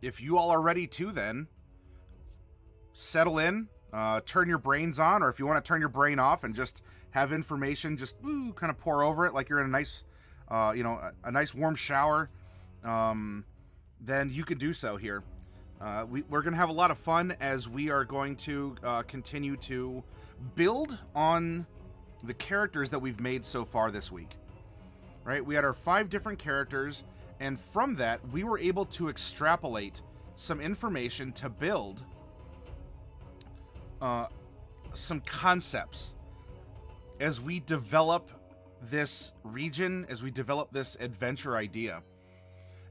if you all are ready to, then settle in, turn your brains on, or if you want to turn your brain off and just have information just kind of pour over it like you're in a nice, a nice warm shower, then you can do so here. We're going to have a lot of fun as we are going to continue to build on the characters that we've made so far this week. Right? We had our 5 different characters, and from that, we were able to extrapolate some information to build some concepts as we develop this region, as we develop this adventure idea.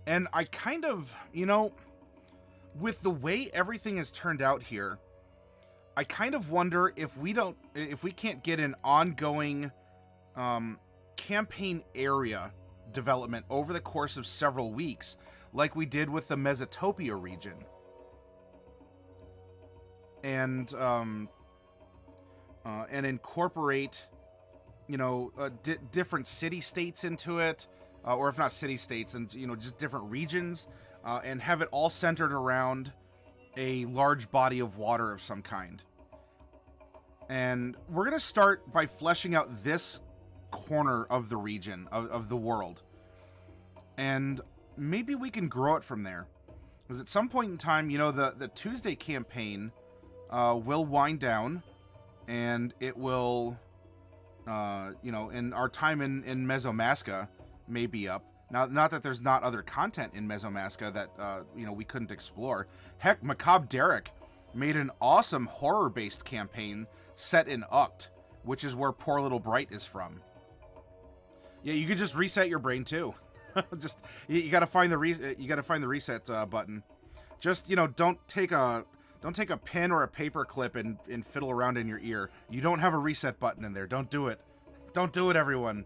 And I kind of, with the way everything has turned out here, I kind of wonder if we can't get an ongoing campaign area development over the course of several weeks, like we did with the Mesotopia region. And incorporate, different city-states into it, or if not city-states, and, just different regions, and have it all centered around a large body of water of some kind. And we're going to start by fleshing out this corner of the region, of the world. And maybe we can grow it from there. Because at some point in time, the Tuesday campaign will wind down, and it will, and our time in Mesomasca may be up. Now, not that there's not other content in Mesomasca that, we couldn't explore. Heck, Macabre Derek made an awesome horror-based campaign set in Uct, which is where Poor Little Bright is from. Yeah, you could just reset your brain too. You got to find the reset button. Just don't take a pen or a paper clip and fiddle around in your ear. You don't have a reset button in there. Don't do it. Don't do it, everyone.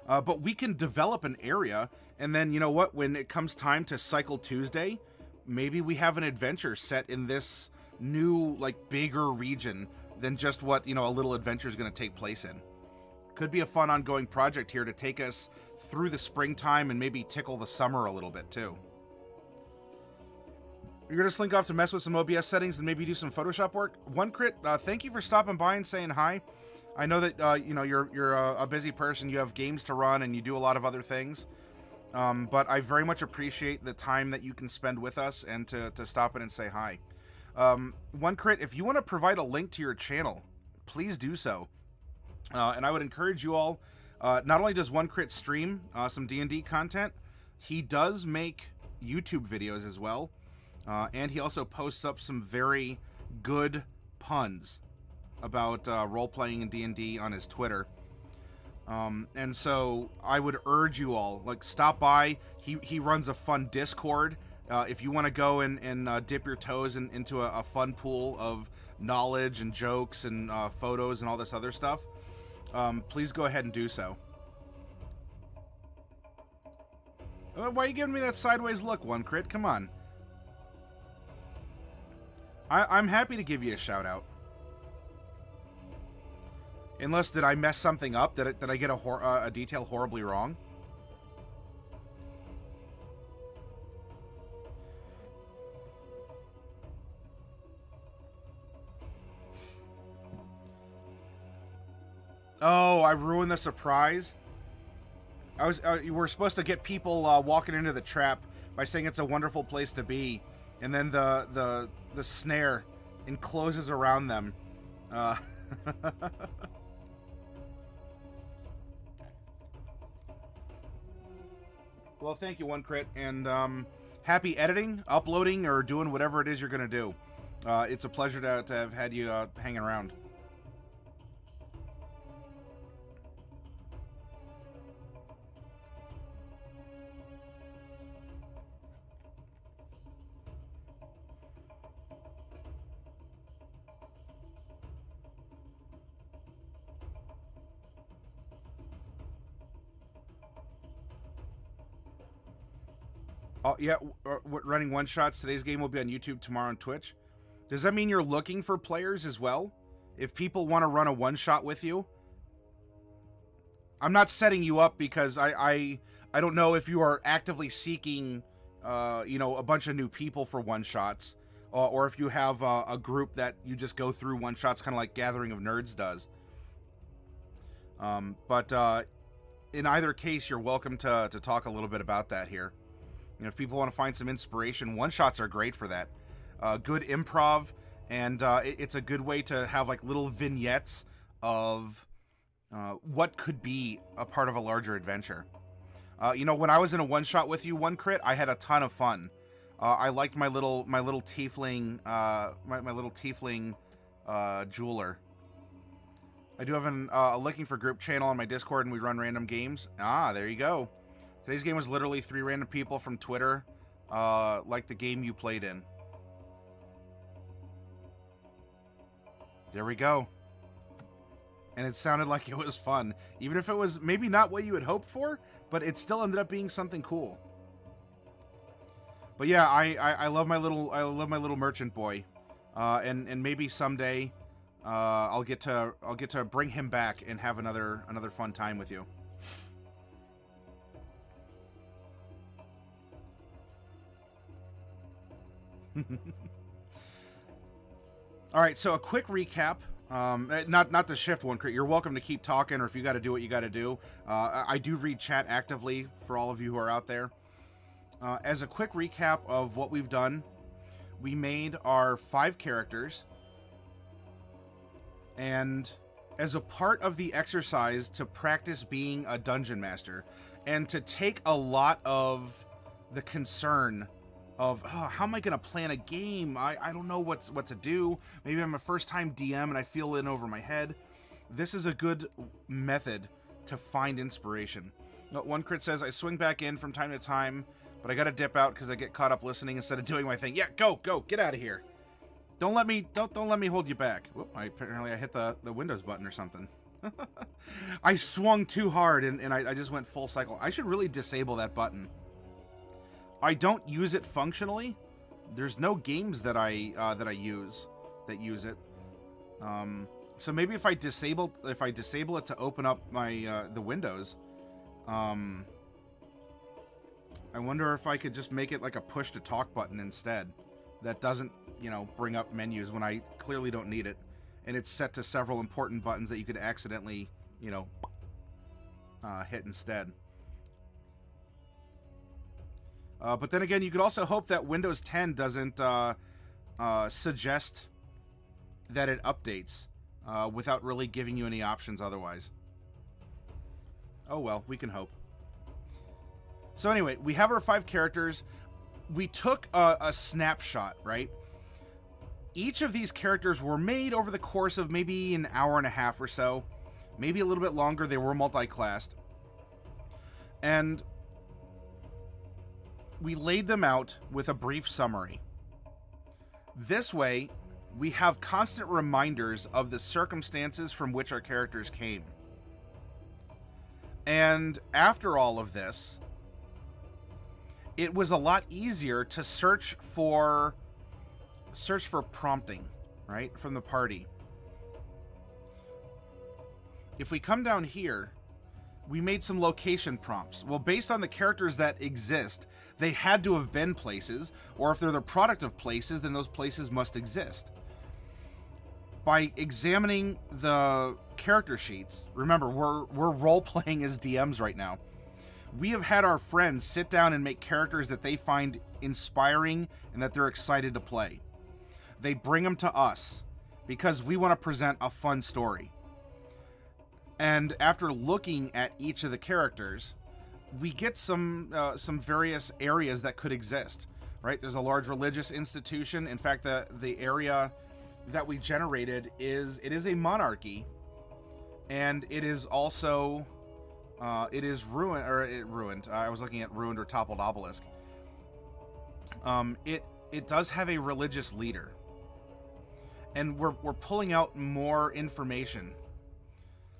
But we can develop an area, and then, when it comes time to Cycle Tuesday, maybe we have an adventure set in this new, bigger region than just what, a little adventure is going to take place in. Could be a fun ongoing project here to take us through the springtime and maybe tickle the summer a little bit, too. You're going to slink off to mess with some OBS settings and maybe do some Photoshop work? One Crit, thank you for stopping by and saying hi. I know that, you're a busy person. You have games to run and you do a lot of other things. But I very much appreciate the time that you can spend with us and to stop in and say hi. One Crit, if you want to provide a link to your channel, please do so. And I would encourage you all, not only does One Crit stream some D&D content, he does make YouTube videos as well. And he also posts up some very good puns about role-playing in D&D on his Twitter. And so I would urge you all, stop by. He runs a fun Discord. If you want to go and dip your toes into a fun pool of knowledge and jokes and photos and all this other stuff, please go ahead and do so. Why are you giving me that sideways look, One Crit? Come on. I'm happy to give you a shout out. Unless, did I mess something up? Did I get a detail horribly wrong? Oh, I ruined the surprise? You were supposed to get people walking into the trap by saying it's a wonderful place to be, and then the snare encloses around them. Well, thank you, One Crit, and happy editing, uploading, or doing whatever it is you're going to do. It's a pleasure to have had you hanging around. Oh, yeah, running one-shots. Today's game will be on YouTube, tomorrow on Twitch. Does that mean you're looking for players as well? If people want to run a one-shot with you? I'm not setting you up because I don't know if you are actively seeking, a bunch of new people for one-shots, or if you have a group that you just go through one-shots, kind of like Gathering of Nerds does. But in either case, you're welcome to talk a little bit about that here. If people want to find some inspiration, one-shots are great for that. Good improv, and it's a good way to have like little vignettes of what could be a part of a larger adventure. When I was in a one-shot with you, One Crit, I had a ton of fun. I liked my little tiefling, my little tiefling jeweler. I do have a looking for group channel on my Discord, and we run random games. Ah, there you go. Today's game was literally 3 random people from Twitter, like the game you played in. There we go. And it sounded like it was fun. Even if it was maybe not what you had hoped for, but it still ended up being something cool. But yeah, I love my little merchant boy. And maybe someday I'll get to bring him back and have another fun time with you. All right, so a quick recap. Not to shift, One Crit. You're welcome to keep talking, or if you got to do what you got to do. I do read chat actively for all of you who are out there. As a quick recap of what we've done, we made our 5 characters, and as a part of the exercise to practice being a dungeon master, and to take a lot of the concern of how am I gonna plan a game? I don't know what to do. Maybe I'm a first-time DM and I feel in over my head. This is a good method to find inspiration. One Crit says, I swing back in from time to time, but I gotta dip out because I get caught up listening instead of doing my thing. Yeah, go, get out of here. Don't let me hold you back. Whoop, apparently I hit the Windows button or something. I swung too hard and I just went full cycle. I should really disable that button. I don't use it functionally. There's no games that I use that use it. So maybe if I disable it to open up my the Windows, I wonder if I could just make it like a push to talk button instead. That doesn't, bring up menus when I clearly don't need it, and it's set to several important buttons that you could accidentally, hit instead. But then again, you could also hope that Windows 10 doesn't suggest that it updates without really giving you any options otherwise. Oh well, we can hope. So anyway, we have our 5 characters. We took a snapshot, right? Each of these characters were made over the course of maybe an hour and a half or so. Maybe a little bit longer. They were multi-classed. And we laid them out with a brief summary. This way, we have constant reminders of the circumstances from which our characters came. And after all of this, it was a lot easier to search for prompting, right, from the party. If we come down here, we made some location prompts. Well, based on the characters that exist, they had to have been places, or if they're the product of places, then those places must exist. By examining the character sheets, remember, we're role-playing as DMs right now. We have had our friends sit down and make characters that they find inspiring and that they're excited to play. They bring them to us because we want to present a fun story. And after looking at each of the characters, we get some various areas that could exist, right? There's a large religious institution. In fact, the area that we generated is a monarchy, and it is also it is ruined. I was looking at ruined or toppled obelisk. It does have a religious leader, and we're pulling out more information.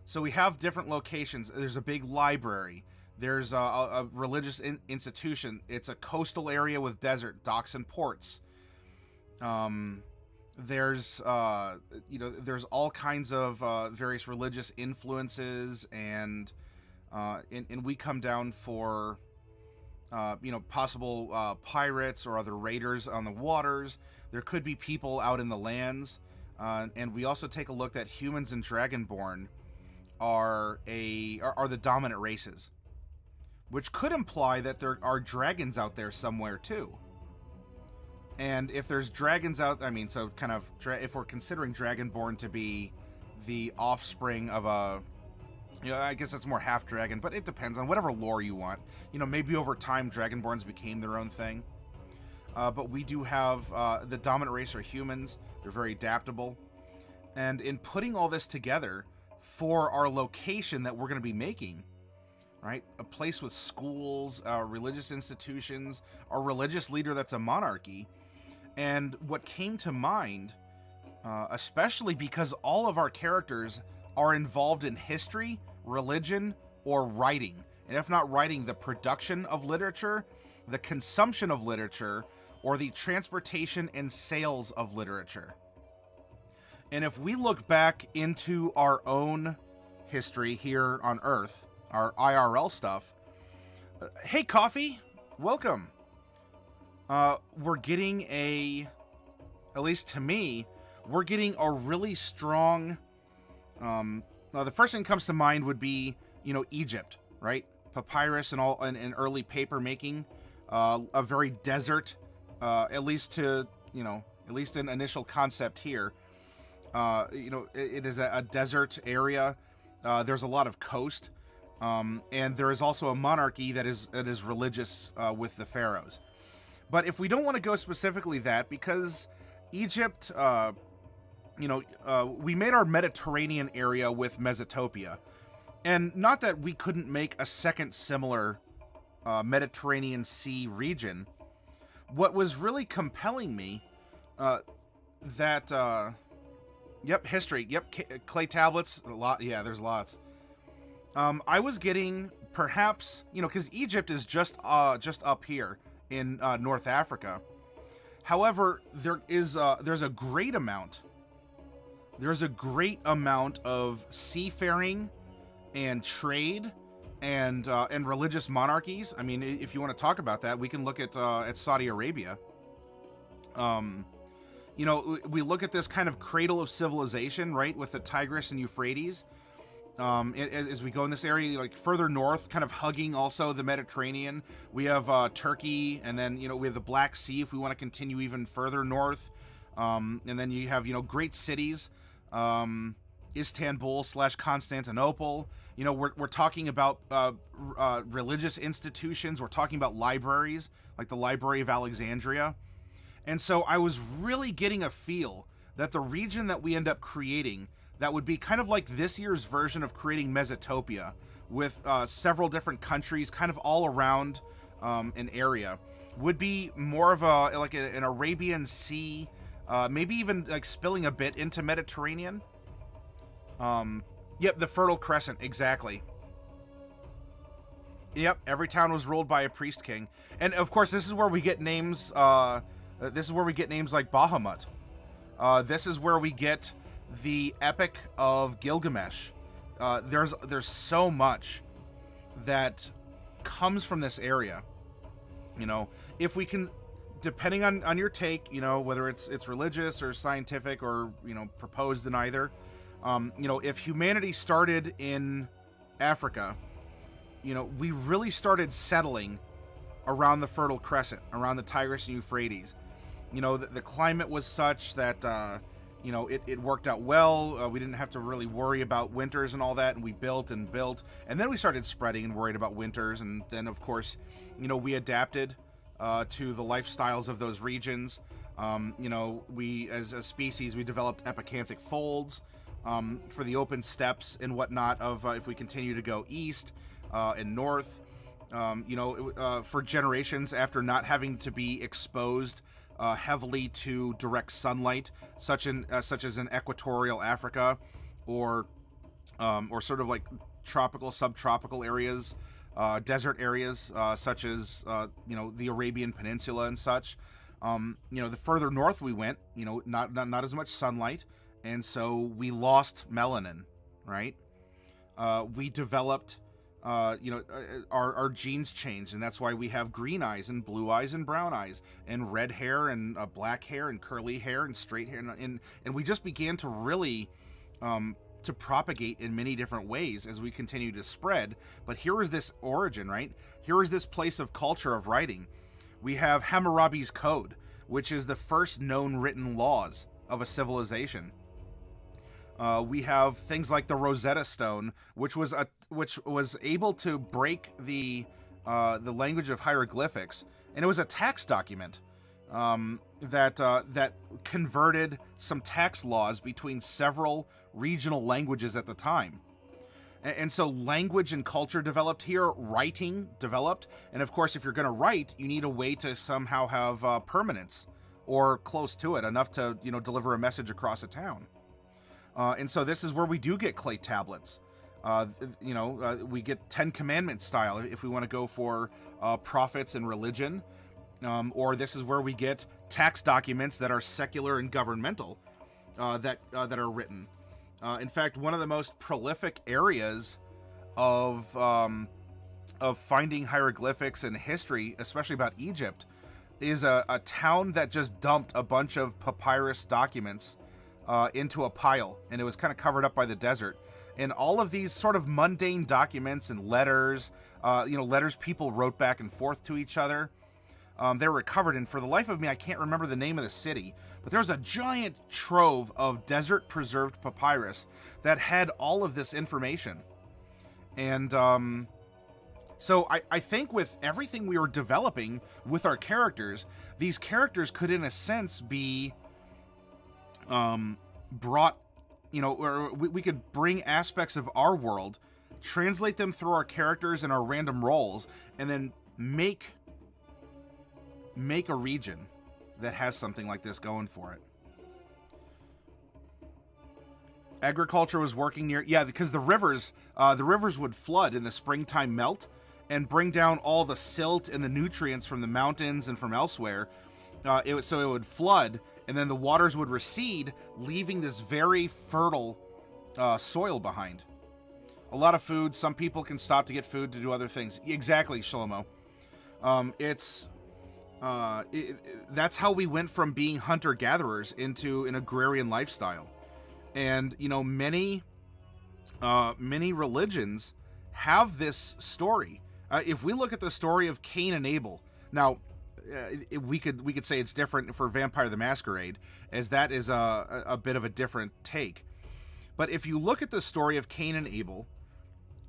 So we have different locations. There's a big library. There's a religious institution. It's a coastal area with desert, docks, and ports. There's there's all kinds of various religious influences and and we come down for possible pirates or other raiders on the waters. There could be people out in the lands, and we also take a look that humans and Dragonborn are the dominant races, which could imply that there are dragons out there somewhere too. And if there's dragons out, I mean, so kind of, if we're considering Dragonborn to be the offspring of a, I guess that's more half dragon, but it depends on whatever lore you want. Maybe over time Dragonborns became their own thing. But we do have the dominant race are humans. They're very adaptable. And in putting all this together for our location that we're going to be making, right? A place with schools, religious institutions, a religious leader that's a monarchy. And what came to mind, especially because all of our characters are involved in history, religion, or writing. And if not writing, the production of literature, the consumption of literature, or the transportation and sales of literature. And if we look back into our own history here on Earth, our IRL stuff, hey, Coffee, welcome. We're getting at least to me, we're getting a really strong, the first thing that comes to mind would be, Egypt, right? Papyrus and all, and early paper making, a very desert, at least in initial concept here. It is a desert area. There's a lot of coast, and there is also a monarchy that is religious with the pharaohs. But if we don't want to go specifically that, because Egypt, we made our Mediterranean area with Mesopotami, and not that we couldn't make a second similar Mediterranean Sea region. What was really compelling me, history, clay tablets, a lot, there's lots. I was getting perhaps, because Egypt is just up here in North Africa. However, there's a great amount of seafaring and trade and religious monarchies. I mean, if you want to talk about that, we can look at Saudi Arabia. We look at this kind of cradle of civilization, right, with the Tigris and Euphrates. As we go in this area, like further north, kind of hugging also the Mediterranean, we have Turkey, and then we have the Black Sea if we want to continue even further north, and then you have great cities, Istanbul / Constantinople. We're talking about religious institutions. We're talking about libraries like the Library of Alexandria, and so I was really getting a feel that the region that we end up creating, that would be kind of like this year's version of creating Mesopotami, with several different countries kind of all around an area, would be more of an Arabian Sea, maybe even like spilling a bit into Mediterranean. Yep, the Fertile Crescent, exactly. Yep, every town was ruled by a priest king, and of course this is where we get names. This is where we get names like Bahamut. This is where we get the Epic of Gilgamesh. There's so much that comes from this area. If we can, depending on your take, whether it's religious or scientific or proposed in either, if humanity started in Africa, we really started settling around the Fertile Crescent, around the Tigris and Euphrates. The climate was such that it worked out well. We didn't have to really worry about winters and all that, and we built, and then we started spreading and worried about winters, and then of course, we adapted to the lifestyles of those regions. We, as a species, we developed epicanthic folds for the open steppes and whatnot of if we continue to go east and north, for generations after not having to be exposed heavily to direct sunlight, such as in equatorial Africa, or sort of like tropical, subtropical areas, desert areas, such as the Arabian Peninsula and such. The further north we went, not as much sunlight, and so we lost melanin, right? We developed our genes changed, and that's why we have green eyes and blue eyes and brown eyes and red hair and black hair and curly hair and straight hair, and we just began to really to propagate in many different ways as we continue to spread. But here is this origin, right? Here is this place of culture of writing. We have Hammurabi's Code, which is the first known written laws of a civilization. We have things like the Rosetta Stone, which was able to break the language of hieroglyphics, and it was a tax document that converted some tax laws between several regional languages at the time. And so language and culture developed here, writing developed, and of course, if you're going to write, you need a way to somehow have permanence or close to it, enough to deliver a message across a town. And so this is where we do get clay tablets. We get 10 Commandments style if we want to go for prophets and religion. Or this is where we get tax documents that are secular and governmental that are written. In fact, one of the most prolific areas of finding hieroglyphics in history, especially about Egypt, is a town that just dumped a bunch of papyrus documents into a pile, and it was kind of covered up by the desert. And all of these sort of mundane documents and letters, letters people wrote back and forth to each other, they were recovered. And for the life of me, I can't remember the name of the city, but there was a giant trove of desert preserved papyrus that had all of this information. And so I think with everything we were developing with our characters, these characters could in a sense be brought, or we could bring aspects of our world, translate them through our characters and our random roles, and then make a region that has something like this going for it. Agriculture was working near, because the rivers would flood in the springtime, melt, and bring down all the silt and the nutrients from the mountains and from elsewhere. It would flood, and then the waters would recede, leaving this very fertile soil behind. A lot of food. Some people can stop to get food to do other things. Exactly, Shlomo. That's how we went from being hunter-gatherers into an agrarian lifestyle. And, many religions have this story. If we look at the story of Cain and Abel, now, we could say it's different for Vampire the Masquerade, as that is a bit of a different take. But if you look at the story of Cain and Abel,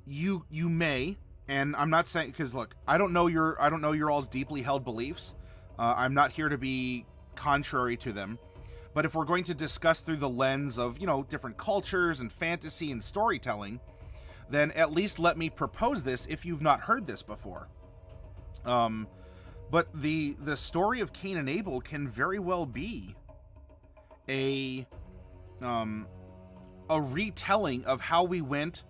you may, and I'm not saying, because look, I don't know your all's deeply held beliefs. I'm not here to be contrary to them. But if we're going to discuss through the lens of different cultures and fantasy and storytelling, then at least let me propose this if you've not heard this before. But the story of Cain and Abel can very well be a retelling of how we went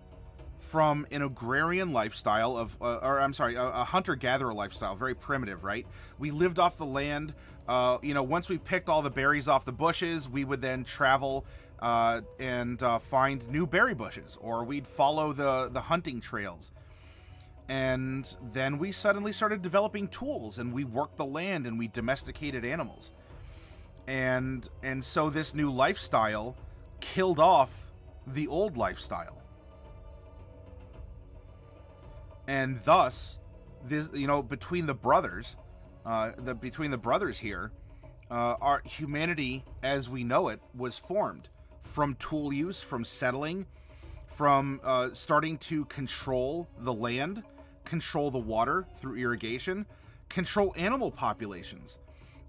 from an agrarian lifestyle a hunter-gatherer lifestyle, very primitive, right? We lived off the land. Once we picked all the berries off the bushes, we would then travel and find new berry bushes, or we'd follow the hunting trails. And then we suddenly started developing tools, and we worked the land, and we domesticated animals. And so this new lifestyle killed off the old lifestyle. And thus, this, between the brothers here, our humanity as we know it was formed from tool use, from settling, from starting to control the land, control the water through irrigation, control animal populations,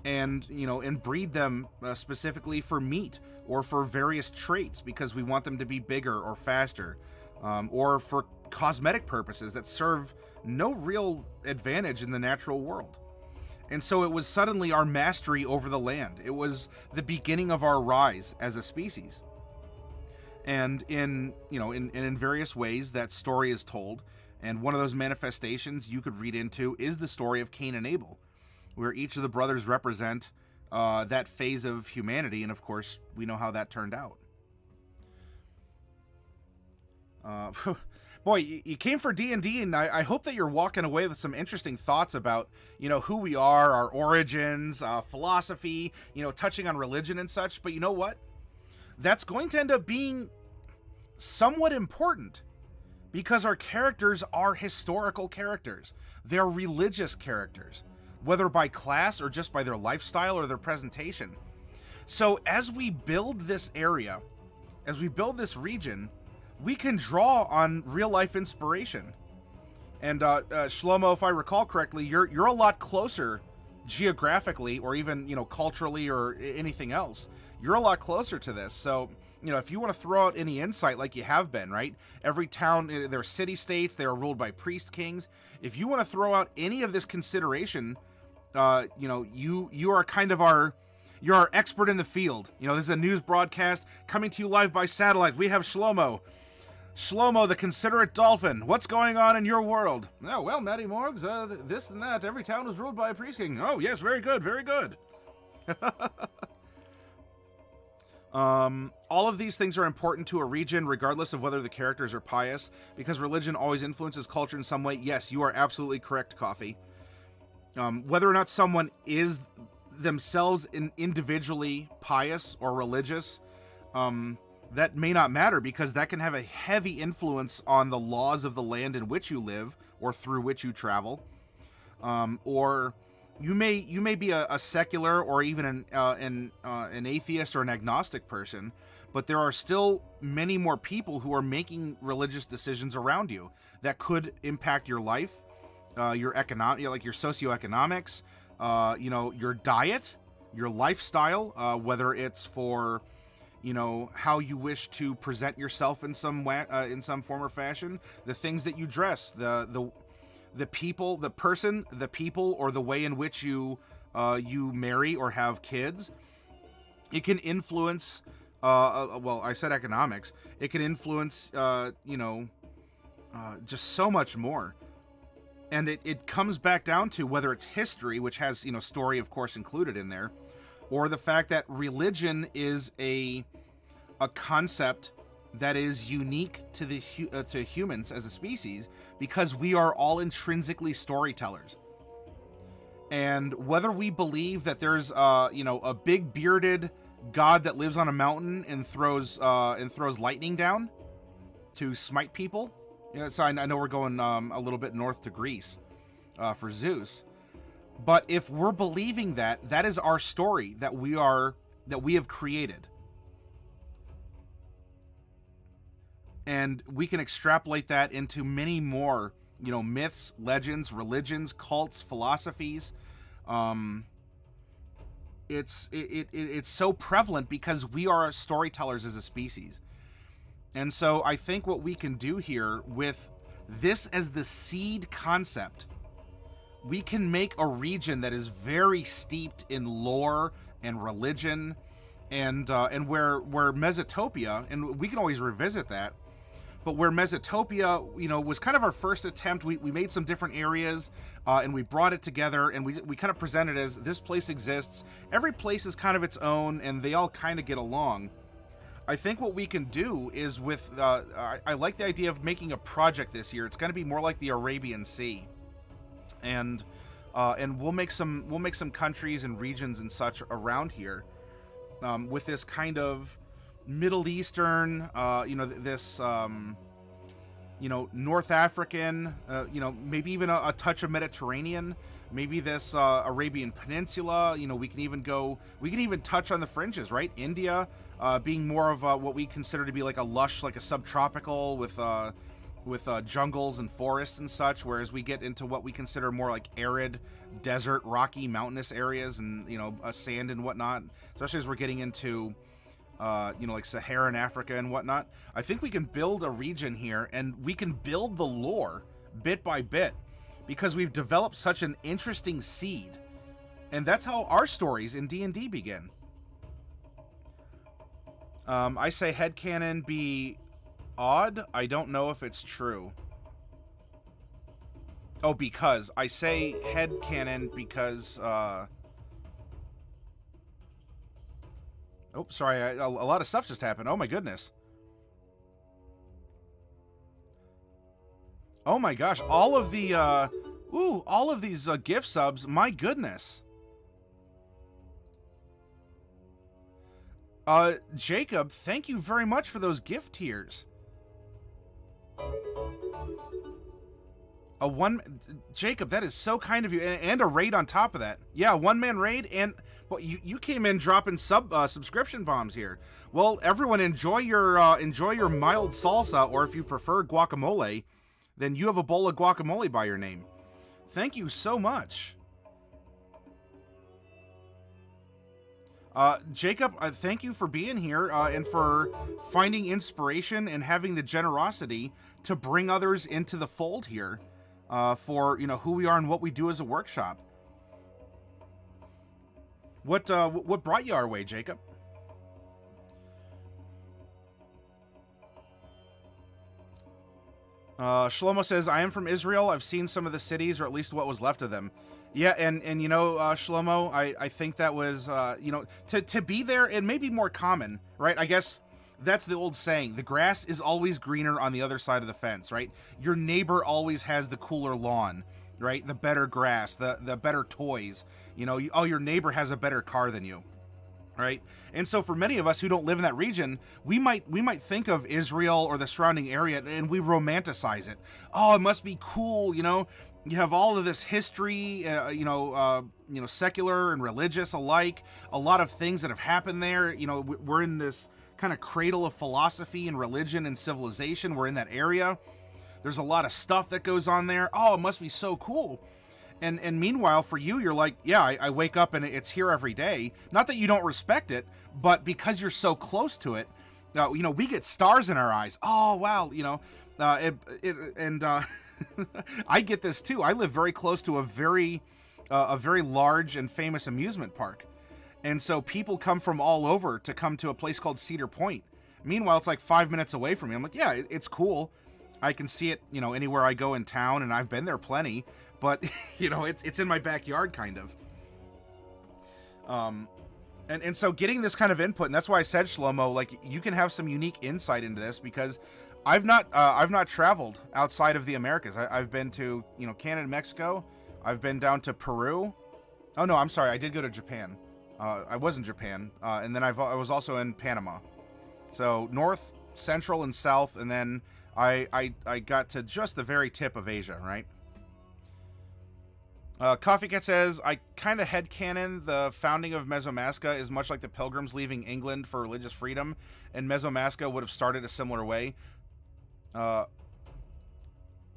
and breed them specifically for meat or for various traits because we want them to be bigger or faster, or for cosmetic purposes that serve no real advantage in the natural world. And so it was suddenly our mastery over the land. It was the beginning of our rise as a species. And in various ways that story is told, and one of those manifestations you could read into is the story of Cain and Abel, where each of the brothers represent that phase of humanity, and of course we know how that turned out. Boy, you came for D&D, and I hope that you're walking away with some interesting thoughts about, who we are, our origins, philosophy, touching on religion and such. But you know what? That's going to end up being somewhat important because our characters are historical characters. They're religious characters, whether by class or just by their lifestyle or their presentation. So as we build this area, as we build this region, we can draw on real life inspiration. And Shlomo, if I recall correctly, you're a lot closer geographically, or even culturally, or anything else. You're a lot closer to this. So if you want to throw out any insight, like you have been, right? Every town, they're city states. They are ruled by priest kings. If you want to throw out any of this consideration, you are kind of you're our expert in the field. This is a news broadcast coming to you live by satellite. We have Shlomo. Shlomo, the considerate dolphin. What's going on in your world? Oh, well, Matty Morgs, this and that. Every town was ruled by a priest king. Oh, yes, very good, very good. All of these things are important to a region, regardless of whether the characters are pious, because religion always influences culture in some way. Yes, you are absolutely correct, Coffee. Whether or not someone is themselves individually pious or religious, that may not matter, because that can have a heavy influence on the laws of the land in which you live or through which you travel. Or you may be a secular or even an atheist or an agnostic person, but there are still many more people who are making religious decisions around you that could impact your life, your economic, like your socioeconomics, your diet, your lifestyle, whether it's for how you wish to present yourself in some way, in some form or fashion, the things that you dress, the people, the person, the people, or the way in which you marry or have kids. It can influence, well, I said economics. It can influence, just so much more. And it comes back down to whether it's history, which has, story, of course, included in there, or the fact that religion is a concept that is unique to to humans as a species, because we are all intrinsically storytellers. And whether we believe that there's a big bearded god that lives on a mountain and throws lightning down to smite people. So I know we're going a little bit north to Greece for Zeus. But if we're believing that is our story that we have created. And we can extrapolate that into many more, myths, legends, religions, cults, philosophies. It's so prevalent because we are storytellers as a species. And so I think what we can do here with this as the seed concept, we can make a region that is very steeped in lore and religion, and where Mesotopia, and we can always revisit that, but where Mesotopia, was kind of our first attempt. We made some different areas, and we brought it together, and we kind of presented as this place exists. Every place is kind of its own, and they all kind of get along. I think what we can do is with, I like the idea of making a project this year. It's going to be more like the Arabian Sea. And we'll make some countries and regions and such around here, with this kind of Middle Eastern, this North African, maybe even a touch of Mediterranean, maybe this Arabian Peninsula. We can even touch on the fringes, right? India, being more of what we consider to be like a lush, like a subtropical with jungles and forests and such, whereas we get into what we consider more like arid, desert, rocky, mountainous areas, and sand and whatnot, especially as we're getting into like Saharan Africa and whatnot. I think we can build a region here, and we can build the lore bit by bit, because we've developed such an interesting seed. And that's how our stories in D&D begin. I say headcanon be odd. I don't know if it's true. Oh, because I say headcanon because oh, sorry, a lot of stuff just happened. Oh my goodness. Oh my gosh, all of the, all of these gift subs, my goodness. Jacob, thank you very much for those gift tiers. Jacob, that is so kind of you, and a raid on top of that. Yeah, one-man raid, and well, you came in dropping subscription bombs here. Well, everyone, enjoy your mild salsa, or if you prefer guacamole, then you have a bowl of guacamole by your name. Thank you so much. Jacob, thank you for being here and for finding inspiration and having the generosity to bring others into the fold here for, you know, who we are and what we do as a workshop. What brought you our way, Jacob? Shlomo says, I am from Israel. I've seen some of the cities, or at least what was left of them. Yeah, and you know, Shlomo, I think that was, you know, to be there, it may be more common, right? I guess that's the old saying, the grass is always greener on the other side of the fence, right? Your neighbor always has the cooler lawn, right? The better grass, the better toys, you know, your neighbor has a better car than you, right? And so for many of us who don't live in that region, we might think of Israel or the surrounding area and we romanticize it. Oh, it must be cool, you know? You have all of this history, you know, secular and religious alike, a lot of things that have happened there. You know, we're in this kind of cradle of philosophy and religion and civilization. We're in that area. There's a lot of stuff that goes on there. Oh, it must be so cool. And meanwhile, for you, you're like, yeah, I wake up and it's here every day. Not that you don't respect it, but because you're so close to it, you know, we get stars in our eyes. Oh, wow, you know, I get this too. I live very close to a very large and famous amusement park. And so people come from all over to come to a place called Cedar Point. Meanwhile, it's like 5 minutes away from me. I'm like, yeah, it's cool. I can see it, you know, anywhere I go in town, and I've been there plenty, but you know, it's in my backyard kind of. And so getting this kind of input, and that's why I said, Shlomo, like, you can have some unique insight into this, because I've not traveled outside of the Americas. I've been to, you know, Canada, Mexico. I've been down to Peru. Oh no, I'm sorry. I did go to Japan. I was in Japan, and then I was also in Panama. So north, central, and south, and then I got to just the very tip of Asia, right? Coffee Cat says, I kind of headcanon the founding of Mesomasca is much like the Pilgrims leaving England for religious freedom, and Mesomasca would have started a similar way. Yeah,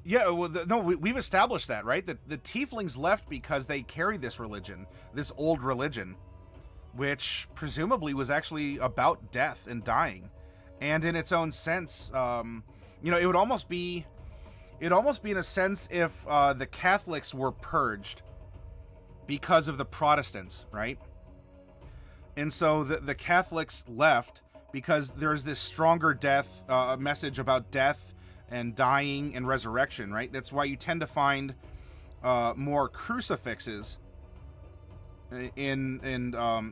well, no, we've established that, right? That the Tieflings left because they carried this religion, this old religion, which presumably was actually about death and dying. And in its own sense, you know, it would almost be in a sense if the Catholics were purged because of the Protestants, right? And so the Catholics left because there's this stronger death message about death and dying and resurrection, right? That's why you tend to find more crucifixes in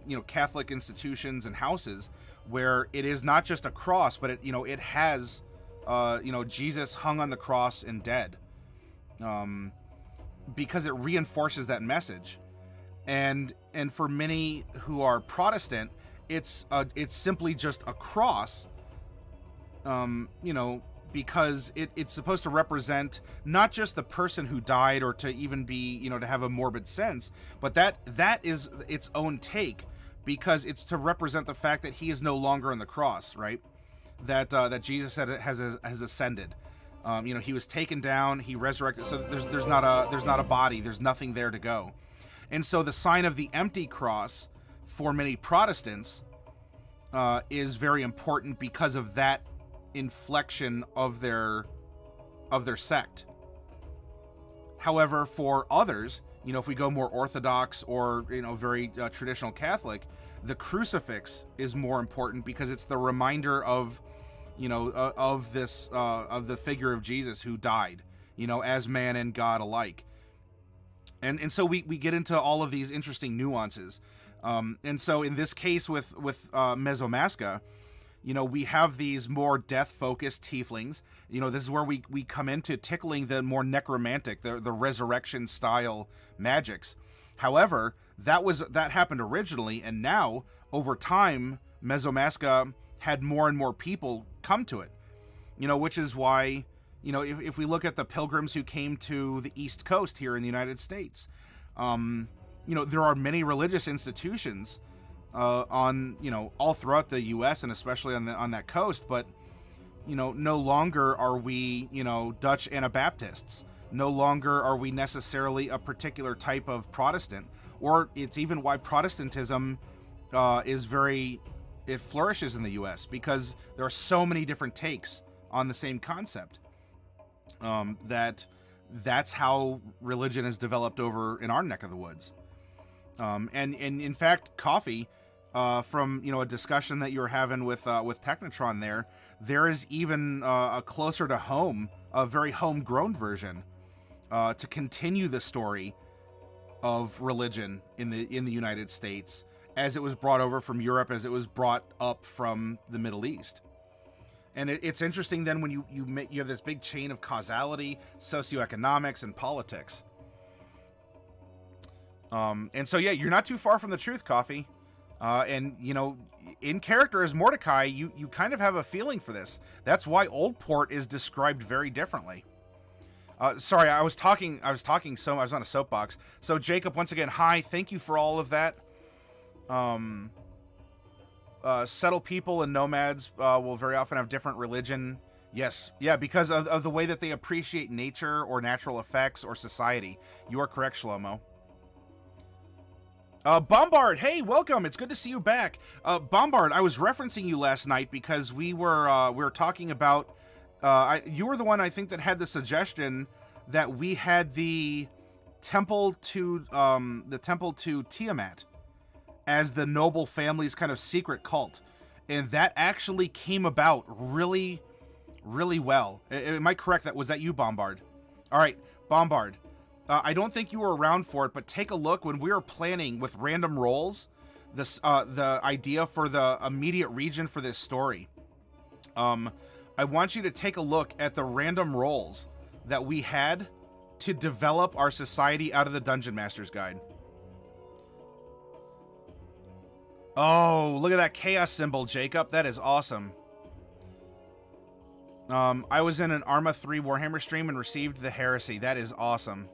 you know, Catholic institutions and houses, where it is not just a cross, but it has you know, Jesus hung on the cross and dead, because it reinforces that message. And for many who are Protestant, it's simply just a cross, you know, because it's supposed to represent not just the person who died, or to even be, you know, to have a morbid sense, but that is its own take, because it's to represent the fact that he is no longer on the cross, right? That Jesus said it has ascended. You know, he was taken down, he resurrected. So there's not a body, there's nothing there to go. And so the sign of the empty cross for many Protestants is very important because of that inflection of their sect. However, for others, you know, if we go more Orthodox or, you know, very traditional Catholic, the crucifix is more important because it's the reminder of, you know, of this of the figure of Jesus who died, you know, as man and God alike. And so we get into all of these interesting nuances. And so in this case with Mesomasca, You know, we have these more death-focused tieflings. You know, this is where we come into tickling the more necromantic, the resurrection-style magics. However, that happened originally, and now, over time, Mesomasca had more and more people come to it. You know, which is why, you know, if we look at the pilgrims who came to the East Coast here in the United States, you know, there are many religious institutions on, you know, all throughout the U.S. and especially on that coast, but, you know, no longer are we, you know, Dutch Anabaptists. No longer are we necessarily a particular type of Protestant, or it's even why Protestantism it flourishes in the U.S. because there are so many different takes on the same concept. That's how religion has developed over in our neck of the woods. And in fact, coffee, from, you know, a discussion that you were having with Technotron there is even a closer to home, a very homegrown version to continue the story of religion in the United States as it was brought over from Europe, as it was brought up from the Middle East. And it's interesting then when you have this big chain of causality, socioeconomics, and politics. And so, yeah, you're not too far from the truth, Coffee. And, you know, in character as Mordecai, you kind of have a feeling for this. That's why Old Port is described very differently. Sorry, I was on a soapbox. So, Jacob, once again, hi, thank you for all of that. Settled people and nomads will very often have different religion. Yes, yeah, because of the way that they appreciate nature or natural effects or society. You are correct, Shlomo. Bombard, hey, welcome. It's good to see you back. Bombard, I was referencing you last night because we were talking about. You were the one I think that had the suggestion that we had the temple to Tiamat as the noble family's kind of secret cult, and that actually came about really, really well. Am I correct? Was that you, Bombard? All right, Bombard. I don't think you were around for it, but take a look when we were planning with random rolls, the idea for the immediate region for this story. I want you to take a look at the random rolls that we had to develop our society out of the Dungeon Master's Guide. Oh, look at that chaos symbol, Jacob. That is awesome. I was in an Arma 3 Warhammer stream and received the heresy. That is awesome.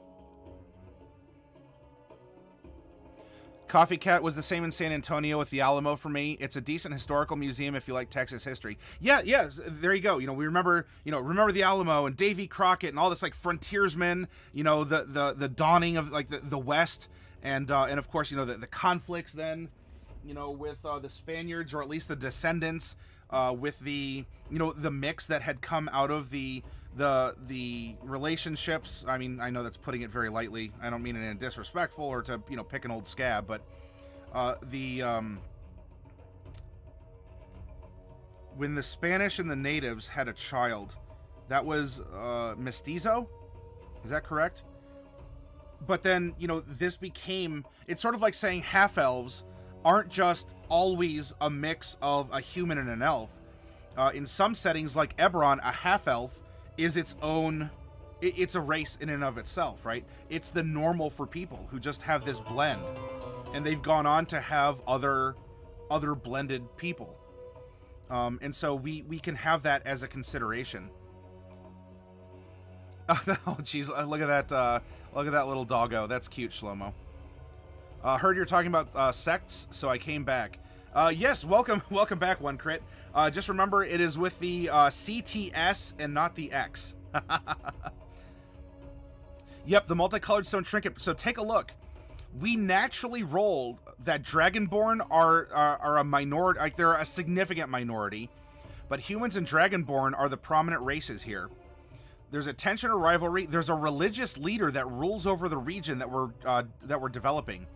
Coffee Cat was the same in San Antonio with the Alamo for me. It's a decent historical museum if you like Texas history. Yeah, there you go. You know, we remember the Alamo and Davy Crockett and all this like frontiersmen, you know, the dawning of like the West and of course, you know, the conflicts then, you know, with the Spaniards, or at least the descendants, with the, you know, the mix that had come out of the relationships. I mean, I know that's putting it very lightly. I don't mean it in a disrespectful or to, you know, pick an old scab, but when the Spanish and the natives had a child, that was mestizo. Is that correct? But then, you know, it's sort of like saying half-elves aren't just always a mix of a human and an elf. In some settings, like Eberron, a half-elf is its own, it's a race in and of itself, right? It's the normal for people who just have this blend, and they've gone on to have other blended people. And so we can have that as a consideration. Oh, geez, look at that little doggo. That's cute, Shlomo. Heard you're talking about sects, so I came back. Yes, welcome back, One Crit. Just remember, it is with the CTS and not the X. Yep, the multicolored stone trinket. So take a look. We naturally rolled that Dragonborn are a minority, like they're a significant minority, but humans and Dragonborn are the prominent races here. There's a tension or rivalry. There's a religious leader that rules over the region that we're developing.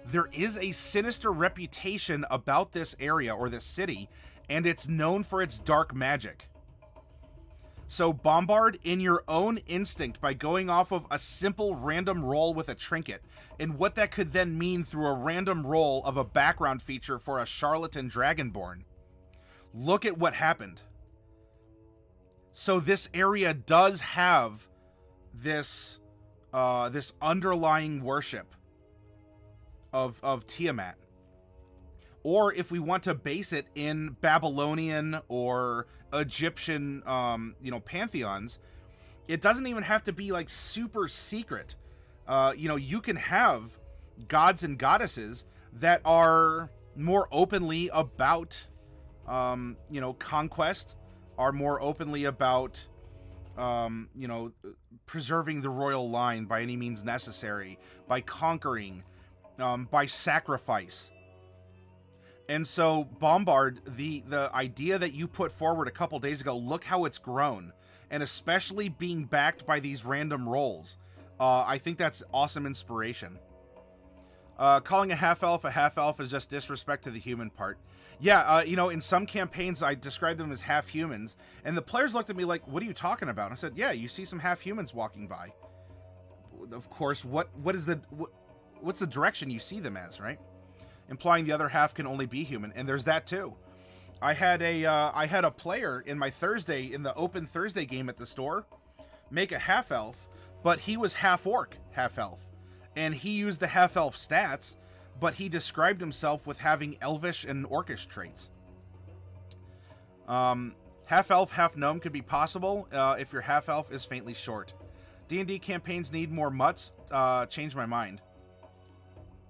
There is a sinister reputation about this area or this city, and it's known for its dark magic. So bombard in your own instinct by going off of a simple random roll with a trinket, and what that could then mean through a random roll of a background feature for a charlatan Dragonborn. Look at what happened. So this area does have this this underlying worship of Tiamat. Or if we want to base it in Babylonian or Egyptian, pantheons, it doesn't even have to be like super secret. You can have gods and goddesses that are more openly about, conquest, are more openly about, preserving the royal line by any means necessary, by conquering, by sacrifice. And so, Bombard, the idea that you put forward a couple days ago, look how it's grown. And especially being backed by these random rolls. I think that's awesome inspiration. Calling a half-elf is just disrespect to the human part. Yeah, in some campaigns, I described them as half-humans. And the players looked at me like, what are you talking about? I said, yeah, you see some half-humans walking by. Of course, what's the direction you see them as, right? Implying the other half can only be human, and there's that too. I had a player in the open Thursday game at the store make a half elf, but he was half orc, half elf, and he used the half elf stats, but he described himself with having elvish and orcish traits. Half elf, half gnome could be possible if your half elf is faintly short. D&D campaigns need more mutts. Change my mind.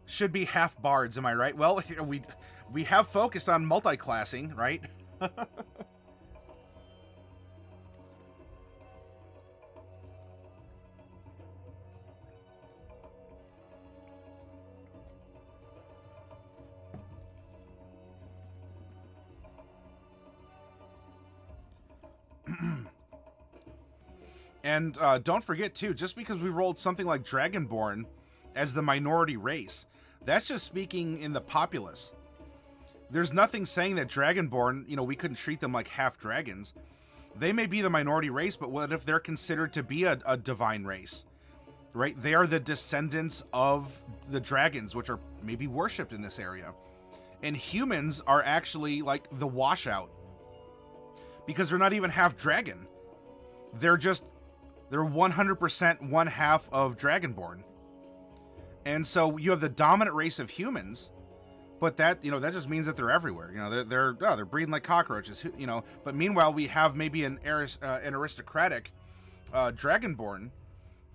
Should be half bards, am I right? Well, we have focused on multi-classing, right? And don't forget, too, just because we rolled something like Dragonborn as the minority race, that's just speaking in the populace. There's nothing saying that Dragonborn, we couldn't treat them like half dragons. They may be the minority race, but what if they're considered to be a divine race? Right? They are the descendants of the dragons, which are maybe worshipped in this area. And humans are actually like the washout. Because they're not even half dragon. They're 100% one half of Dragonborn. And so you have the dominant race of humans, but that just means that they're everywhere. They're breeding like cockroaches. But meanwhile we have maybe an aristocratic Dragonborn,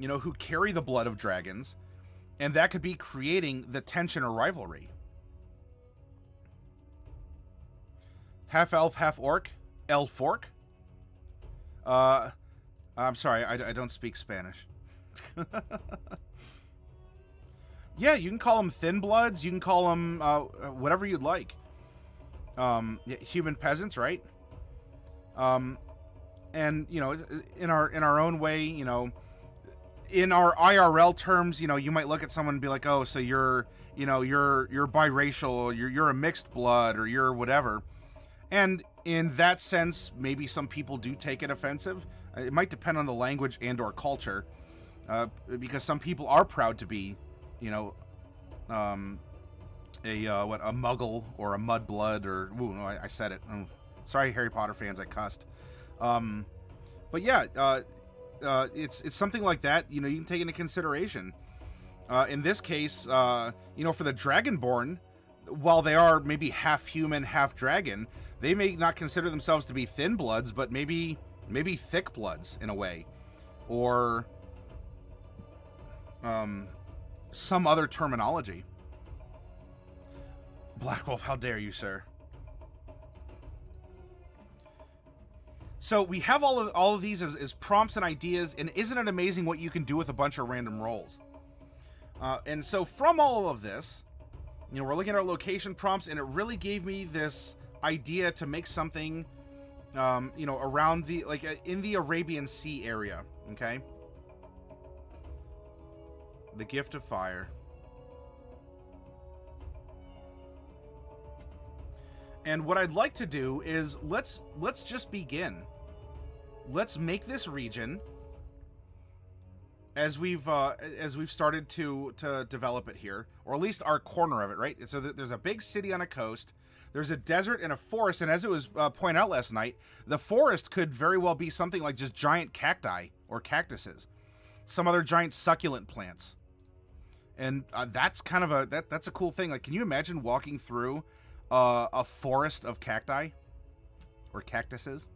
who carry the blood of dragons, and that could be creating the tension or rivalry. Half elf, half orc, elf orc. I'm sorry, I don't speak Spanish. Yeah, you can call them thin bloods. You can call them whatever you'd like. Human peasants, right? And in our own way, in our IRL terms, you might look at someone and be like, oh, so you're biracial, you're a mixed blood, or you're whatever. And in that sense, maybe some people do take it offensive. It might depend on the language and/or culture, because some people are proud to be, a muggle or a mudblood, or no, I said it. Oh, sorry, Harry Potter fans, I cussed. But yeah, it's something like that. You can take into consideration. In this case, for the Dragonborn, while they are maybe half human, half dragon, they may not consider themselves to be thin bloods, but maybe thick bloods in a way, or some other terminology. Black Wolf, how dare you, sir? So we have all of these as prompts and ideas, and isn't it amazing what you can do with a bunch of random rolls? And so from all of this, we're looking at our location prompts, and it really gave me this idea to make something, around in the Arabian Sea area, okay? The Gift of Fire. And what I'd like to do is let's just begin. Let's make this region, as we've started to develop it here, or at least our corner of it, right? So there's a big city on a coast. There's a desert and a forest, and as it was pointed out last night, the forest could very well be something like just giant cacti or cactuses, some other giant succulent plants. And that's kind of that's a cool thing. Like, can you imagine walking through a forest of cacti or cactuses?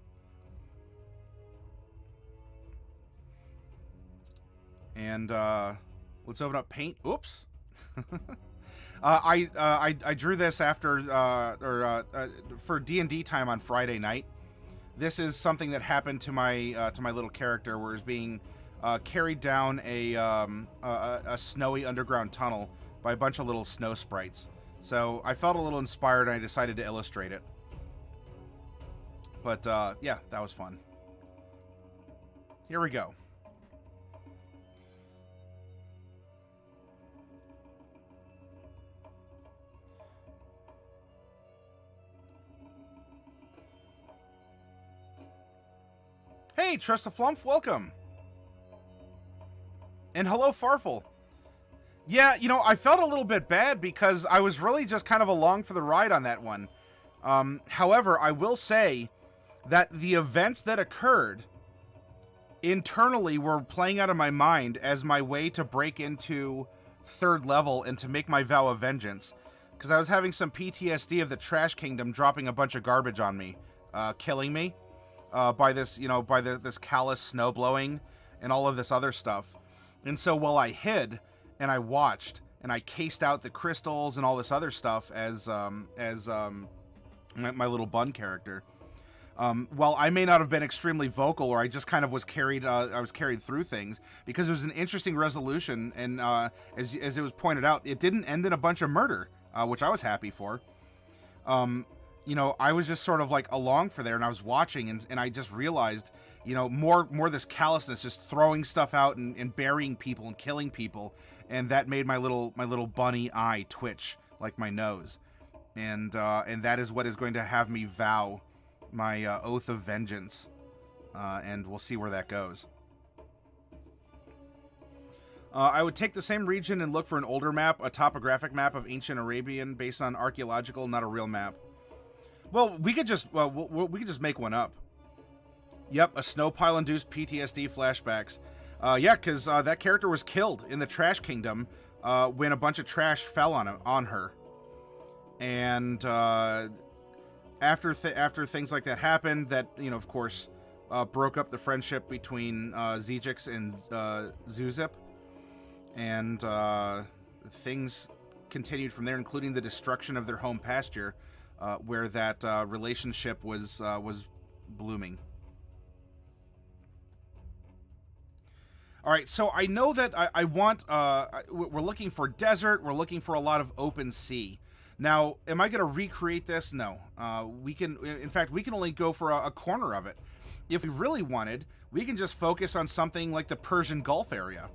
And let's open up paint. Oops. I drew this after for D&D time on Friday night. This is something that happened to my little character, where he's being carried down a snowy underground tunnel by a bunch of little snow sprites. So I felt a little inspired, and I decided to illustrate it. But yeah, that was fun. Here we go. Hey, Trust a Flump, welcome. And hello, Farfel. Yeah, you know, I felt a little bit bad because I was really just kind of along for the ride on that one. However, I will say that the events that occurred internally were playing out of my mind as my way to break into 3rd level and to make my vow of vengeance. Because I was having some PTSD of the Trash Kingdom dropping a bunch of garbage on me, killing me. By this, you know, by this callous snow blowing and all of this other stuff. And so while I hid and I watched and I cased out the crystals and all this other stuff as my little bun character, while I may not have been extremely vocal, or I just kind of was carried, I was carried through things because it was an interesting resolution. And as it was pointed out, it didn't end in a bunch of murder, which I was happy for. You know, I was just sort of like along for there, and I was watching, and I just realized, you know, more this callousness, just throwing stuff out and burying people and killing people, and that made my little bunny eye twitch like my nose, and that is what is going to have me vow my oath of vengeance, and we'll see where that goes. I would take the same region and look for an older map, a topographic map of ancient Arabian based on archaeological, not a real map. Well, we could just we could just make one up. Yep, a snow pile induced PTSD flashbacks. Yeah, because that character was killed in the Trash Kingdom when a bunch of trash fell on her, and after things like that happened, that, you know, of course, broke up the friendship between Zijix and Zuzip, and things continued from there, including the destruction of their home pasture. Where that relationship was blooming. All right, so I know that I want. We're looking for desert. We're looking for a lot of open sea. Now, am I going to recreate this? No. We can. In fact, we can only go for a corner of it. If we really wanted, we can just focus on something like the Persian Gulf area,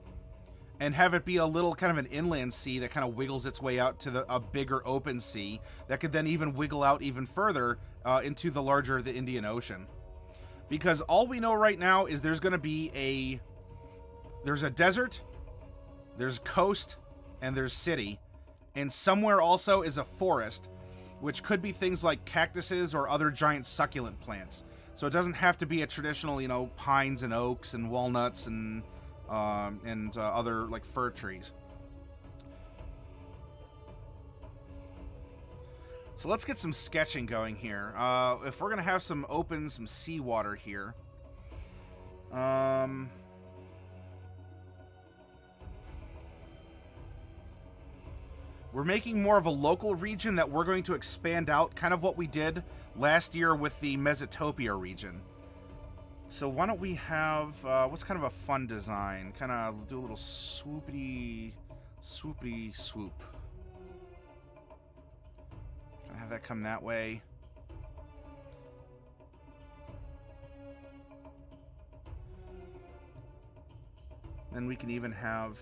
and have it be a little kind of an inland sea that kind of wiggles its way out to a bigger open sea that could then even wiggle out even further into the Indian Ocean. Because all we know right now is there's going to be there's a desert, there's coast, and there's city, and somewhere also is a forest, which could be things like cactuses or other giant succulent plants. So it doesn't have to be a traditional, you know, pines and oaks and walnuts and other like fir trees. So let's get some sketching going here. If we're gonna have some seawater here, we're making more of a local region that we're going to expand out, kind of what we did last year with the Mesotopia region. So why don't we have, what's kind of a fun design? Kind of do a little swoopy swoop. Kind of have that come that way. Then we can even have...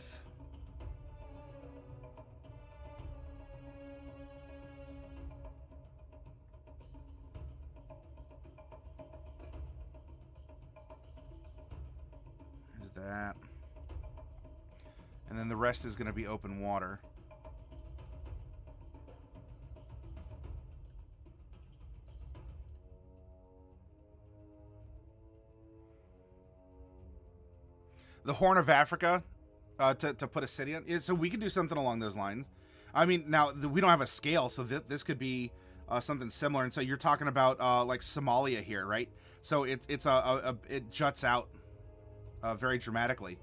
that, and then the rest is going to be open water. the Horn of Africa to put a city on. So we could do something along those lines. I mean, now we don't have a scale, so this could be something similar. And so you're talking about like Somalia here, right? So it juts out very dramatically.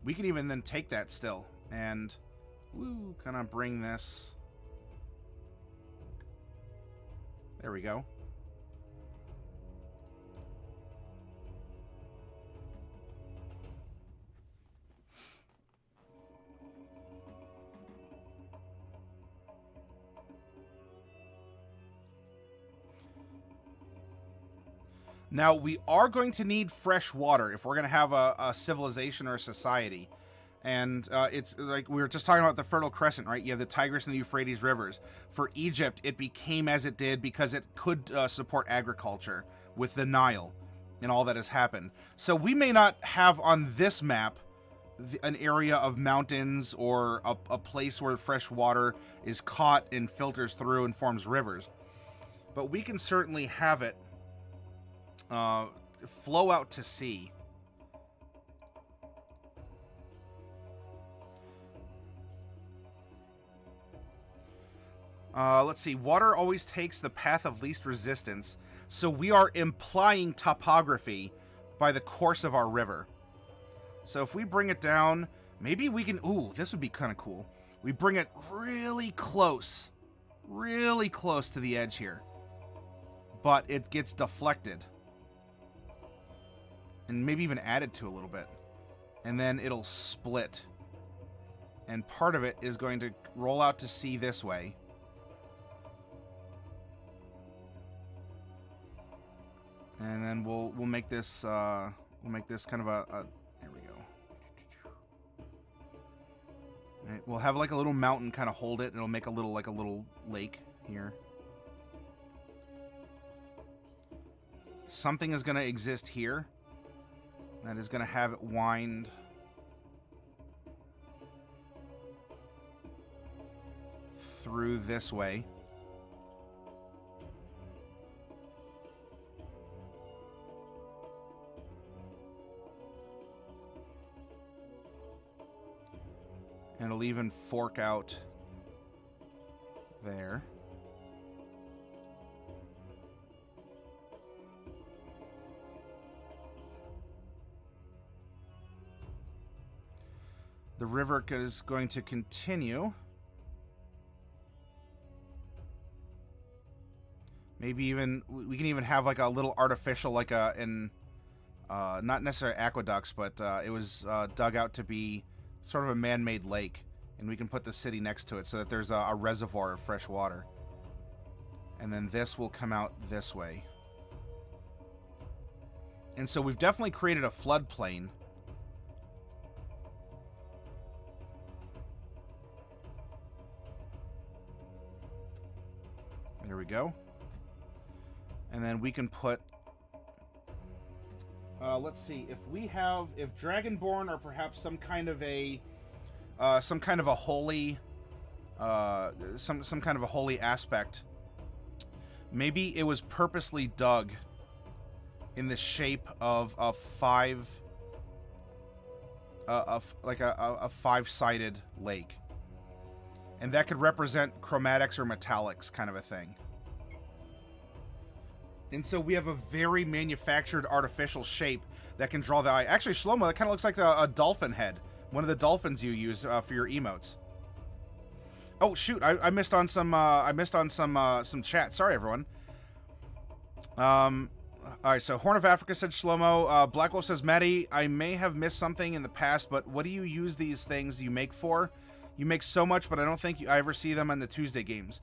We can even then take that still and kind of bring this. There we go. Now, we are going to need fresh water if we're going to have a civilization or a society. And it's like we were just talking about the Fertile Crescent, right? You have the Tigris and the Euphrates rivers. For Egypt, it became as it did because it could support agriculture with the Nile and all that has happened. So we may not have on this map an area of mountains or a place where fresh water is caught and filters through and forms rivers. But we can certainly have it flow out to sea. Let's see. Water always takes the path of least resistance. So we are implying topography by the course of our river. So if we bring it down, maybe we can... Ooh, this would be kind of cool. We bring it really close to the edge here. But it gets deflected. And maybe even added to a little bit. And then it'll split. And part of it is going to roll out to sea this way. And then we'll make this kind of a there we go. Right, we'll have like a little mountain kind of hold it. It'll make a little lake here. Something is going to exist here. That is going to have it wind through this way. And it'll even fork out there. The river is going to continue. Maybe even we can even have like a little artificial, like not necessarily aqueducts, but it was dug out to be sort of a man-made lake, and we can put the city next to it so that there's a reservoir of fresh water. And then this will come out this way. And so we've definitely created a floodplain. There we go. And then we can put... let's see, if Dragonborn or perhaps some kind of a holy, some kind of a holy aspect. Maybe it was purposely dug in the shape of a five-sided lake, and that could represent chromatics or metallics, kind of a thing. And so we have a very manufactured artificial shape that can draw the eye. Actually, Shlomo, that kind of looks like a dolphin head. One of the dolphins you use for your emotes. Oh shoot, I missed on some chat. Sorry, everyone. All right, so Horn of Africa said Shlomo. Black Wolf says, Maddie, I may have missed something in the past, but what do you use these things you make for? You make so much, but I don't think I ever see them on the Tuesday games.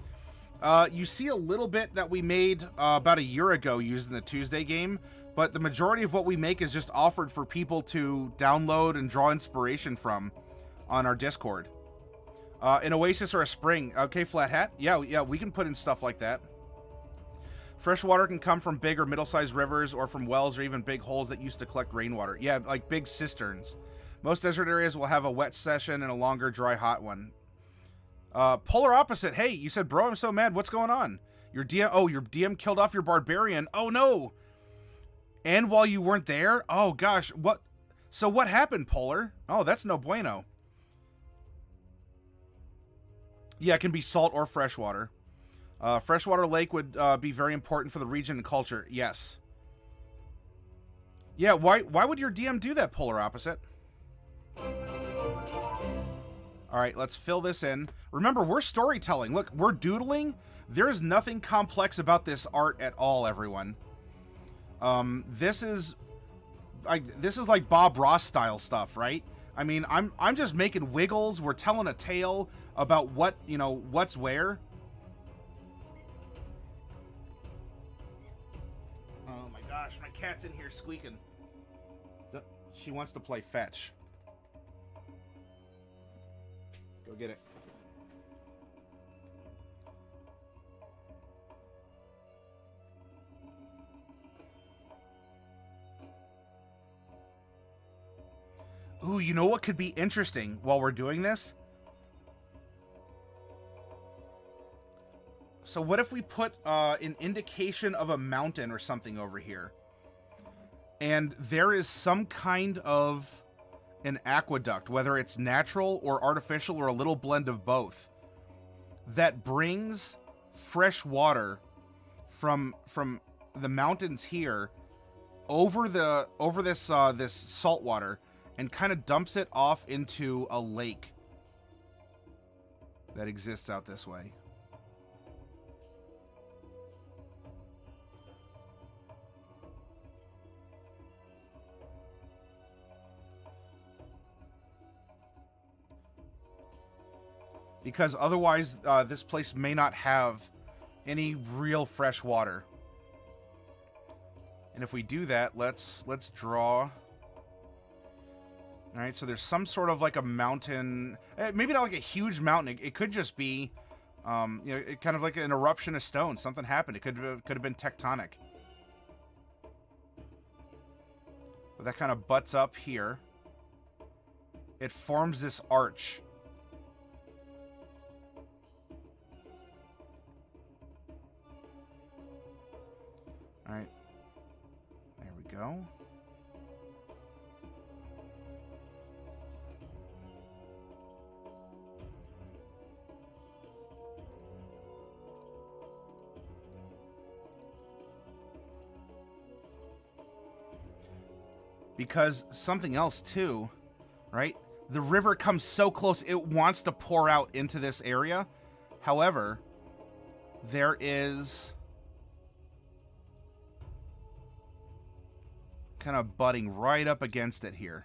You see a little bit that we made about a year ago using the Tuesday game, but the majority of what we make is just offered for people to download and draw inspiration from on our Discord. An oasis or a spring. Okay, Flat Hat. Yeah, we can put in stuff like that. Fresh water can come from big or middle-sized rivers or from wells or even big holes that used to collect rainwater. Yeah, like big cisterns. Most desert areas will have a wet session and a longer dry hot one. Polar opposite. Hey, you said, bro, I'm so mad. What's going on? Your DM killed off your barbarian. Oh, no. And while you weren't there? Oh, gosh. What? So what happened, Polar? Oh, that's no bueno. Yeah, it can be salt or freshwater. Freshwater lake would be very important for the region and culture. Yes. Yeah, why would your DM do that, Polar Opposite? All right, let's fill this in. Remember, we're storytelling. Look, we're doodling. There's nothing complex about this art at all, everyone. This is like Bob Ross style stuff, right? I mean, I'm just making wiggles. We're telling a tale about what, you know, what's where. Oh my gosh, my cat's in here squeaking. She wants to play fetch. Go get it. Ooh, you know what could be interesting while we're doing this? So what if we put an indication of a mountain or something over here? And there is some kind of an aqueduct, whether it's natural or artificial or a little blend of both, that brings fresh water from the mountains here over this this salt water and kind of dumps it off into a lake that exists out this way. Because otherwise, this place may not have any real fresh water. And if we do that, let's draw. All right, so there's some sort of like a mountain, maybe not like a huge mountain. It could just be, you know, kind of like an eruption of stone. Something happened. It could have been tectonic. But that kind of butts up here. It forms this arch. All right, there we go. Because something else too, right? The river comes so close, it wants to pour out into this area. However, there is kind of butting right up against it here.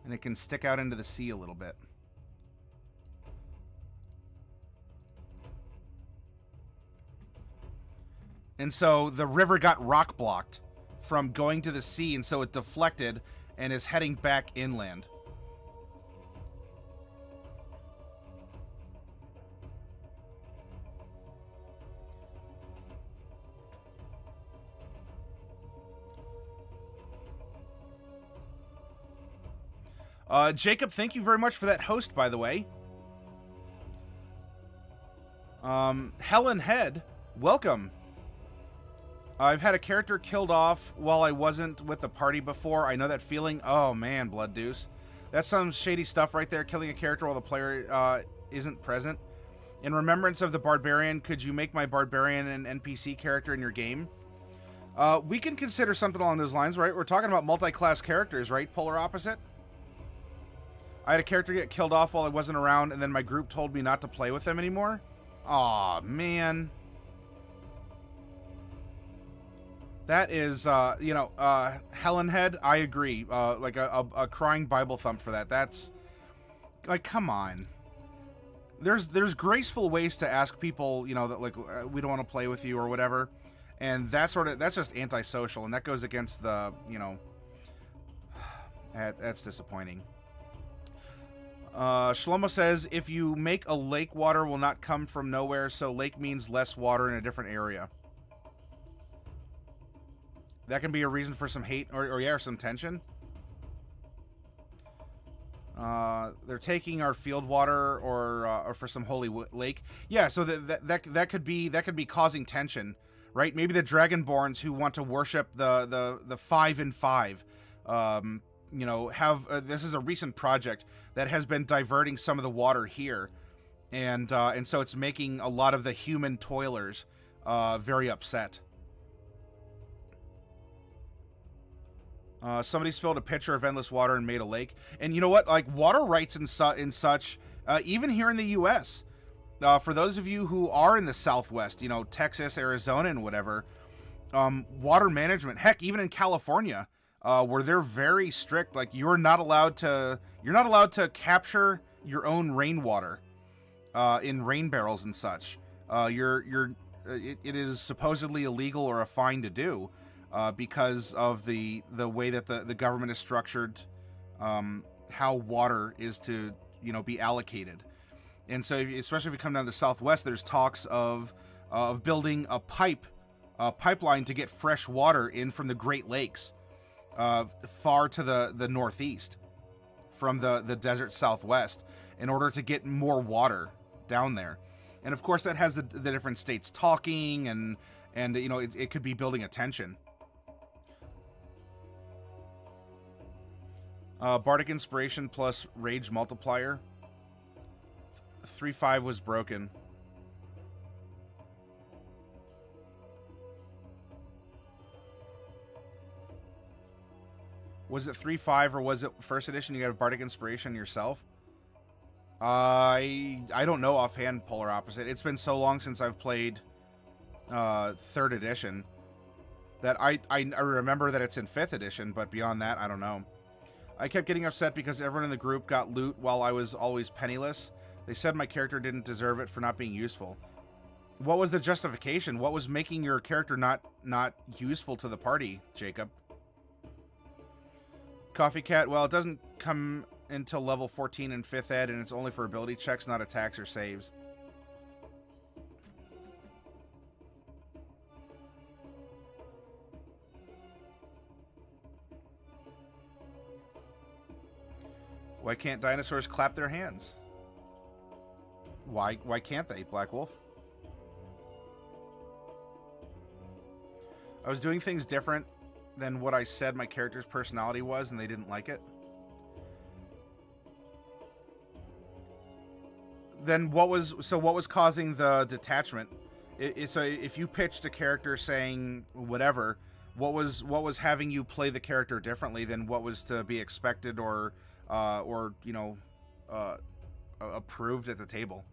And it can stick out into the sea a little bit. And so the river got rock blocked from going to the sea, and so it deflected and is heading back inland. Jacob, thank you very much for that host, by the way. Helen Head, welcome. I've had a character killed off while I wasn't with the party before. I know that feeling. Oh, man, Blood Deuce. That's some shady stuff right there, killing a character while the player isn't present. In remembrance of the Barbarian, could you make my Barbarian an NPC character in your game? We can consider something along those lines, right? We're talking about multi-class characters, right? Polar Opposite? I had a character get killed off while I wasn't around, and then my group told me not to play with them anymore. Aw, man. That is, you know, Helen Head, I agree. Like a crying Bible thump for that. That's, like, come on. There's graceful ways to ask people, you know, that, like, we don't want to play with you or whatever. And that's just antisocial, and that goes against the, you know, that's disappointing. Shlomo says, if you make a lake, water will not come from nowhere, so lake means less water in a different area. That can be a reason for some hate, or some tension. They're taking our field water, or for some holy lake. Yeah, so that could be causing tension, right? Maybe the Dragonborns who want to worship the 5 and 5. You know, have this is a recent project that has been diverting some of the water here, and so it's making a lot of the human toilers very upset. Somebody spilled a pitcher of endless water and made a lake. And you know what? Like, water rights and such, even here in the U.S., for those of you who are in the Southwest, you know, Texas, Arizona, and whatever, water management, heck, even in California, where they're very strict, like, you're not allowed to capture your own rainwater in rain barrels and such. It is supposedly illegal or a fine to do. Because of the way that the government is structured, how water is to, you know, be allocated. And so, especially if you come down to the Southwest, there's talks of building a pipeline to get fresh water in from the Great Lakes, far to the northeast, from the desert Southwest, in order to get more water down there. And of course, that has the different states talking, and you know, it could be building a tension. Bardic Inspiration plus Rage Multiplier. 3-5 was broken. Was it 3-5 or was it first edition? You got Bardic Inspiration yourself? I don't know offhand, Polar Opposite. It's been so long since I've played 3rd edition that I remember that it's in 5th edition, but beyond that, I don't know. I kept getting upset because everyone in the group got loot while I was always penniless. They said my character didn't deserve it for not being useful. What was the justification? What was making your character not useful to the party, Jacob? Coffee Cat, well, it doesn't come until level 14 in 5th ed, and it's only for ability checks, not attacks or saves. Why can't dinosaurs clap their hands? Why can't they, Black Wolf? I was doing things different than what I said my character's personality was, and they didn't like it. Then what was causing the detachment? So if you pitched a character saying whatever, what was having you play the character differently than what was to be expected or you know, approved at the table?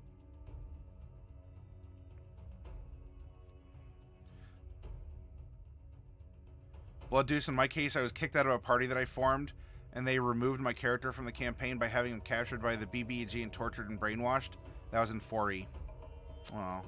Blood Deuce, in my case, I was kicked out of a party that I formed, and they removed my character from the campaign by having him captured by the BBEG and tortured and brainwashed. That was in 4E. Oh.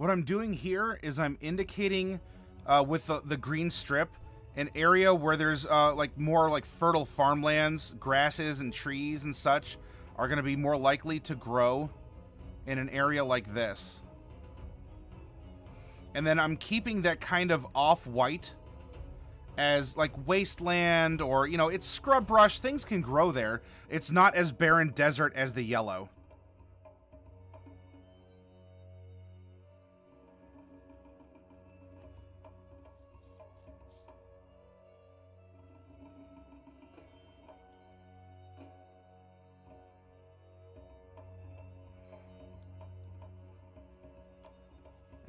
What I'm doing here is I'm indicating with the green strip an area where there's like more like fertile farmlands, grasses and trees and such are going to be more likely to grow in an area like this. And then I'm keeping that kind of off-white as like wasteland, or, you know, it's scrub brush. Things can grow there. It's not as barren desert as the yellow.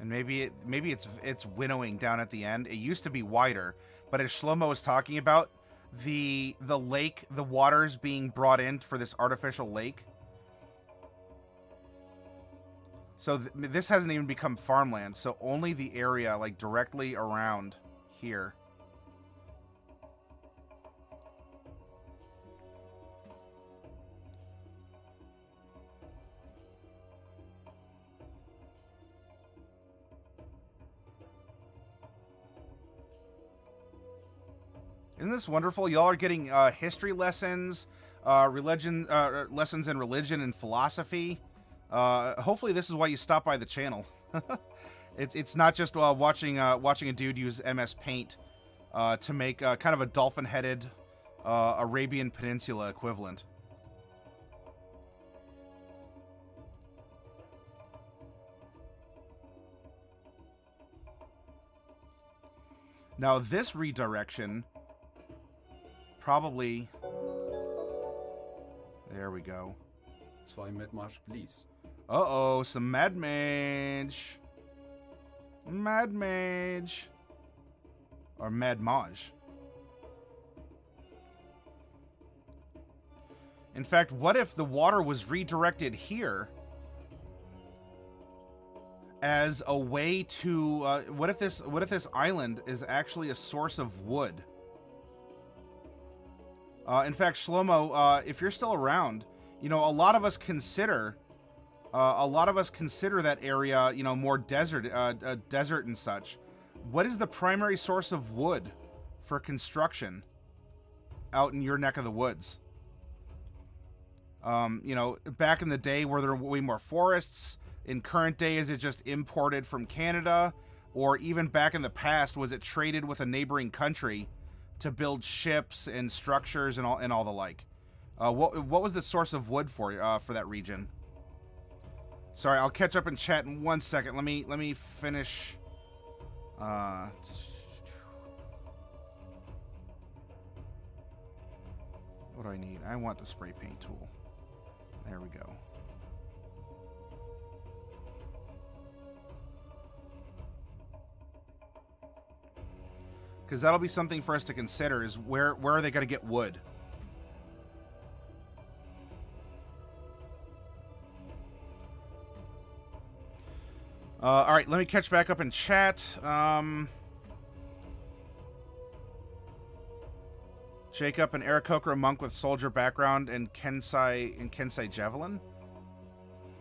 And maybe it's winnowing down at the end. It used to be wider, but as Shlomo was talking about, the lake, the water's being brought in for this artificial lake. So this hasn't even become farmland. So only the area like directly around here. Isn't this wonderful? Y'all are getting history lessons, lessons in religion and philosophy. Hopefully this is why you stop by the channel. It's not just watching a dude use MS Paint to make kind of a dolphin-headed Arabian Peninsula equivalent. Now this redirection probably... There we go. 2 Mad Mage, please. Uh-oh, some Mad Mage. Mad Mage. Or Mad Mage. In fact, what if the water was redirected here as a way to... what if this island is actually a source of wood? In fact, Shlomo, if you're still around, you know, a lot of us consider that area, you know, more desert and such. What is the primary source of wood for construction out in your neck of the woods? You know, back in the day, were there way more forests? In current day, is it just imported from Canada? Or even back in the past, was it traded with a neighboring country to build ships and structures and all the like? What was the source of wood for that region? Sorry, I'll catch up in chat in 1 second. Let me finish. What do I need? I want the spray paint tool. There we go. Because that'll be something for us to consider, is where are they going to get wood? All right, let me catch back up in chat. Jacob, an Aarakocra monk with soldier background and Kensei Javelin.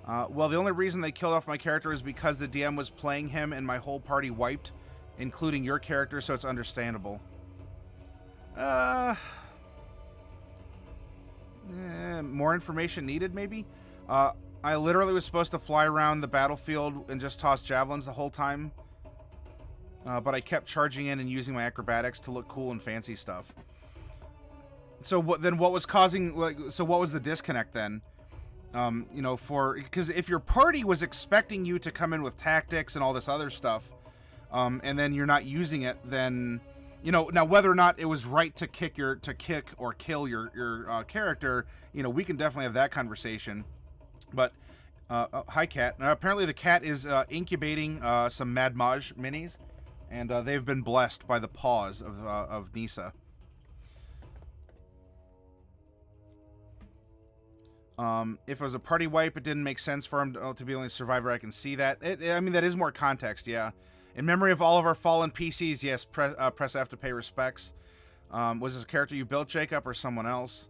Well, the only reason they killed off my character is because the DM was playing him and my whole party wiped, including your character, so it's understandable. More information needed, maybe? I literally was supposed to fly around the battlefield and just toss javelins the whole time. But I kept charging in and using my acrobatics to look cool and fancy stuff. So what was causing, like, so what was the disconnect then? You know, because if your party was expecting you to come in with tactics and all this other stuff, and then you're not using it, then, you know, now whether or not it was right to kick or kill your character, you know, we can definitely have that conversation. But hi, Cat. Apparently the cat is incubating some Mad Mage minis, and they've been blessed by the paws of Nisa. If it was a party wipe, it didn't make sense for him to be the only survivor. I can see that. I mean, that is more context, yeah. In memory of all of our fallen PCs, yes, press F to pay respects. Was this a character you built, Jacob, or someone else?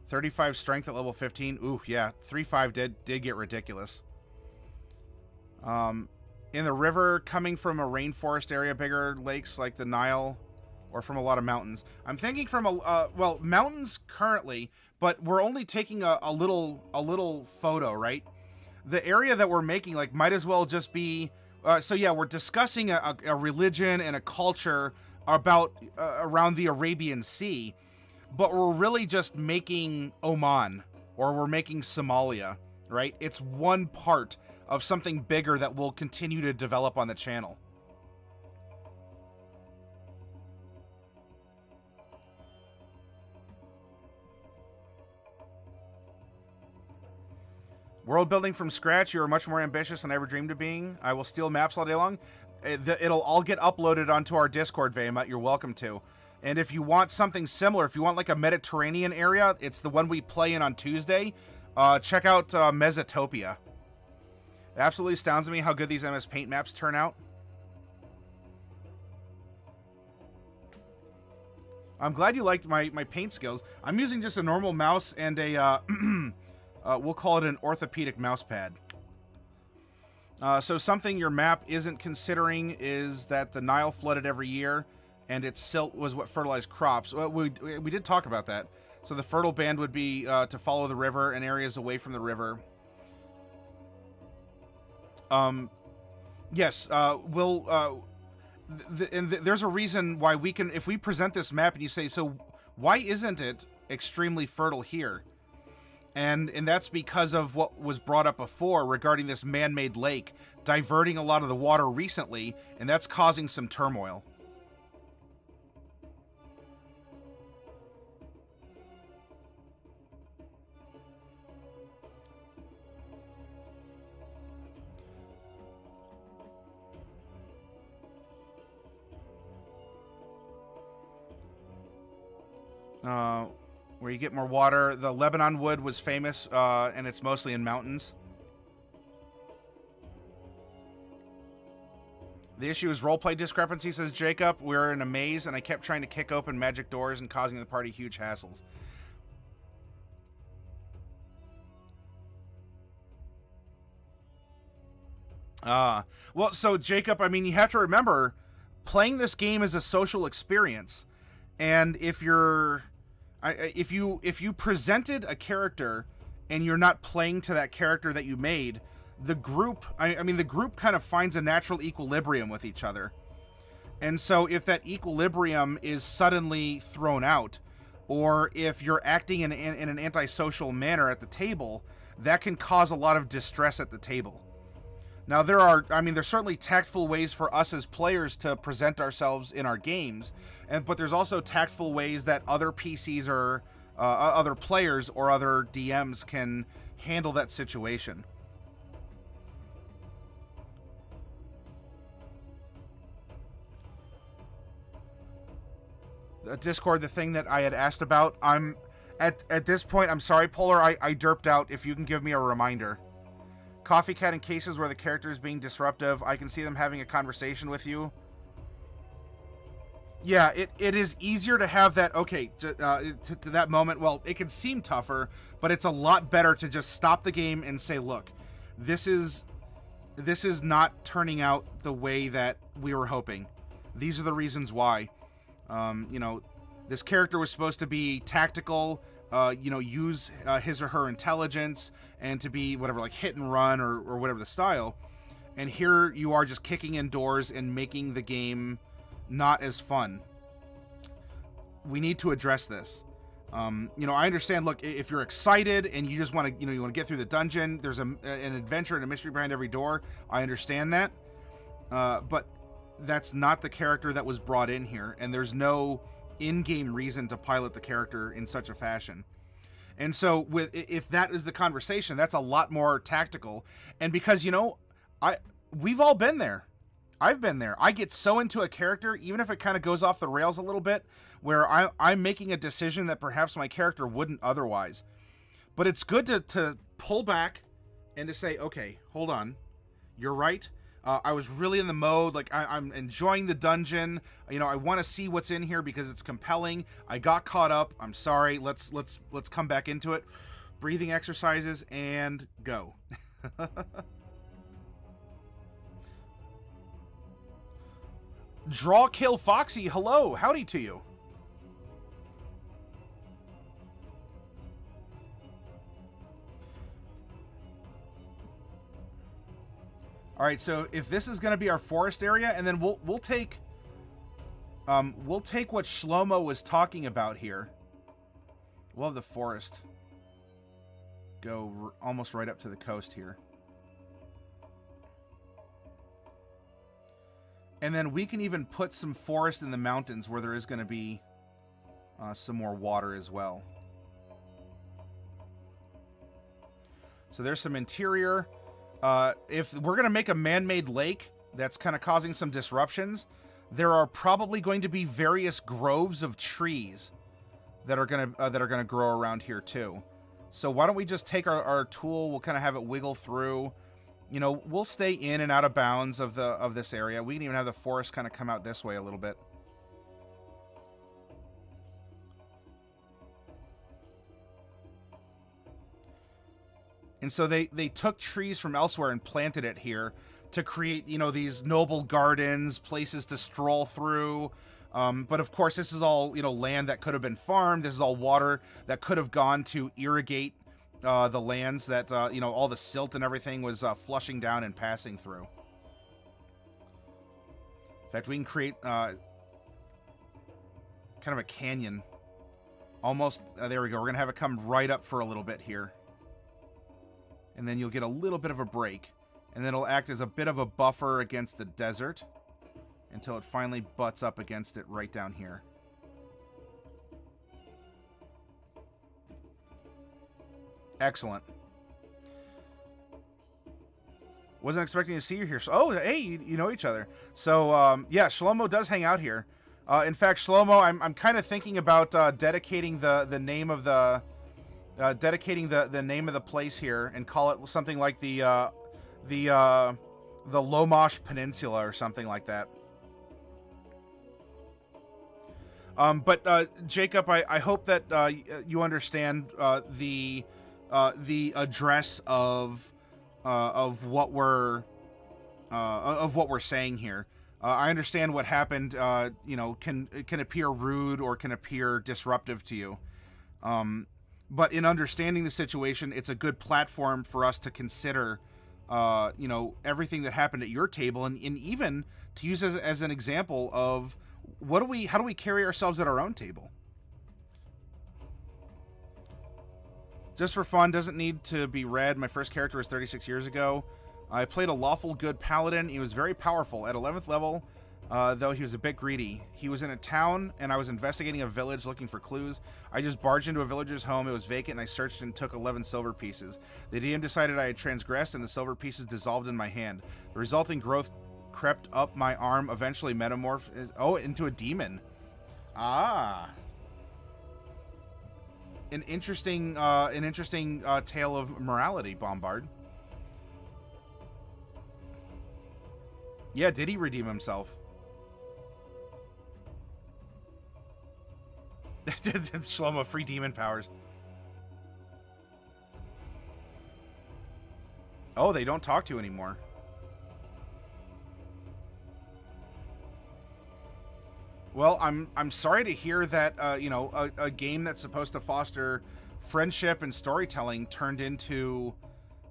35 strength at level 15. Ooh, yeah. 3-5 did get ridiculous. In the river, coming from a rainforest area, bigger lakes like the Nile, or from a lot of mountains. I'm thinking from well, mountains currently, but we're only taking a little photo, right? The area that we're making, like, might as well just be. So yeah, we're discussing a religion and a culture about around the Arabian Sea, but we're really just making Oman, or we're making Somalia, right? It's one part of something bigger that will continue to develop on the channel. World building from scratch, you are much more ambitious than I ever dreamed of being. I will steal maps all day long. It'll all get uploaded onto our Discord, Vema. You're welcome to. And if you want something similar, if you want like a Mediterranean area, it's the one we play in on Tuesday. Check out Mesotopia. It absolutely astounds me how good these MS Paint maps turn out. I'm glad you liked my paint skills. I'm using just a normal mouse and a, we'll call it an orthopedic mouse pad. So something your map isn't considering is that the Nile flooded every year, and its silt was what fertilized crops. Well, we did talk about that. So the fertile band would be to follow the river and areas away from the river. Yes, there's a reason why we can, if we present this map and you say, so why isn't it extremely fertile here? And that's because of what was brought up before regarding this man-made lake diverting a lot of the water recently, and that's causing some turmoil. Where you get more water. The Lebanon wood was famous, and it's mostly in mountains. The issue is roleplay discrepancy, says Jacob. We're in a maze, and I kept trying to kick open magic doors and causing the party huge hassles. Well, so Jacob, I mean, you have to remember, playing this game is a social experience, and if you're if you presented a character and you're not playing to that character that you made, the group, I mean, the group kind of finds a natural equilibrium with each other. And so if that equilibrium is suddenly thrown out, or if you're acting in an antisocial manner at the table, that can cause a lot of distress at the table. Now, there's certainly tactful ways for us as players to present ourselves in our games, but there's also tactful ways that other PCs or other players or other DMs can handle that situation. Discord, the thing that I had asked about, I'm at this point, I'm sorry, Polar, I derped out. If you can give me a reminder. Coffee Cat, in cases where the character is being disruptive, I can see them having a conversation with you. Yeah, it is easier to have that, okay, to that moment. Well, it can seem tougher, but it's a lot better to just stop the game and say, look, this is not turning out the way that we were hoping. These are the reasons why. You know, this character was supposed to be tactical, you know, use his or her intelligence, and to be whatever, like hit and run or whatever the style. And here you are just kicking in doors and making the game not as fun. We need to address this. You know, I understand, look, if you're excited and you just want to, you want to get through the dungeon, there's an adventure and a mystery behind every door. I understand that. But that's not the character that was brought in here, and there's no in-game reason to pilot the character in such a fashion. And so if that is the conversation, that's a lot more tactical. And because, we've all been there. I've been there. I get so into a character, even if it kind of goes off the rails a little bit, where I'm making a decision that perhaps my character wouldn't otherwise. But it's good to pull back and to say, okay, hold on. You're right. I was really in the mode, like I'm enjoying the dungeon. You know, I want to see what's in here because it's compelling. I got caught up. I'm sorry. Let's come back into it. Breathing exercises and go. Draw Kill Foxy, hello, howdy to you. All right, so if this is going to be our forest area, and then we'll take what Shlomo was talking about here. We'll have the forest go almost right up to the coast here. And then we can even put some forest in the mountains where there is going to be some more water as well. So there's some interior. If we're going to make a man-made lake that's kind of causing some disruptions, there are probably going to be various groves of trees that are going to grow around here too. So why don't we just take our tool? We'll kind of have it wiggle through. You know, we'll stay in and out of bounds of this area. We can even have the forest kind of come out this way a little bit. And so they took trees from elsewhere and planted it here to create, you know, these noble gardens, places to stroll through. But of course, this is all, you know, land that could have been farmed. This is all water that could have gone to irrigate the lands that, you know, all the silt and everything was flushing down and passing through. In fact, we can create kind of a canyon. Almost, there we go. We're going to have it come right up for a little bit here. And then you'll get a little bit of a break. And then it'll act as a bit of a buffer against the desert until it finally butts up against it right down here. Excellent. Wasn't expecting to see you here. So, oh, hey, you know each other. So, yeah, Shlomo does hang out here. In fact, Shlomo, I'm kind of thinking about dedicating the name of the name of the place here and call it something like the Lomosh Peninsula or something like that. But Jacob, I hope that you understand the address of what we're saying here. I understand what happened. You know, can appear rude or can appear disruptive to you. But in understanding the situation, it's a good platform for us to consider, you know, everything that happened at your table, and even to use as an example of how do we carry ourselves at our own table? Just for fun, doesn't need to be read. My first character was 36 years ago. I played a lawful good paladin. He was very powerful. At 11th level, though he was a bit greedy. He was in a town, and I was investigating a village looking for clues. I just barged into a villager's home. It was vacant, and I searched and took 11 silver pieces. The DM decided I had transgressed, and the silver pieces dissolved in my hand. The resulting growth crept up my arm, eventually metamorphed into a demon. Ah. An interesting tale of morality, Bombard. Yeah, did he redeem himself? Shlomo, free demon powers. Oh, they don't talk to you anymore. Well, I'm sorry to hear that you know, a game that's supposed to foster friendship and storytelling turned into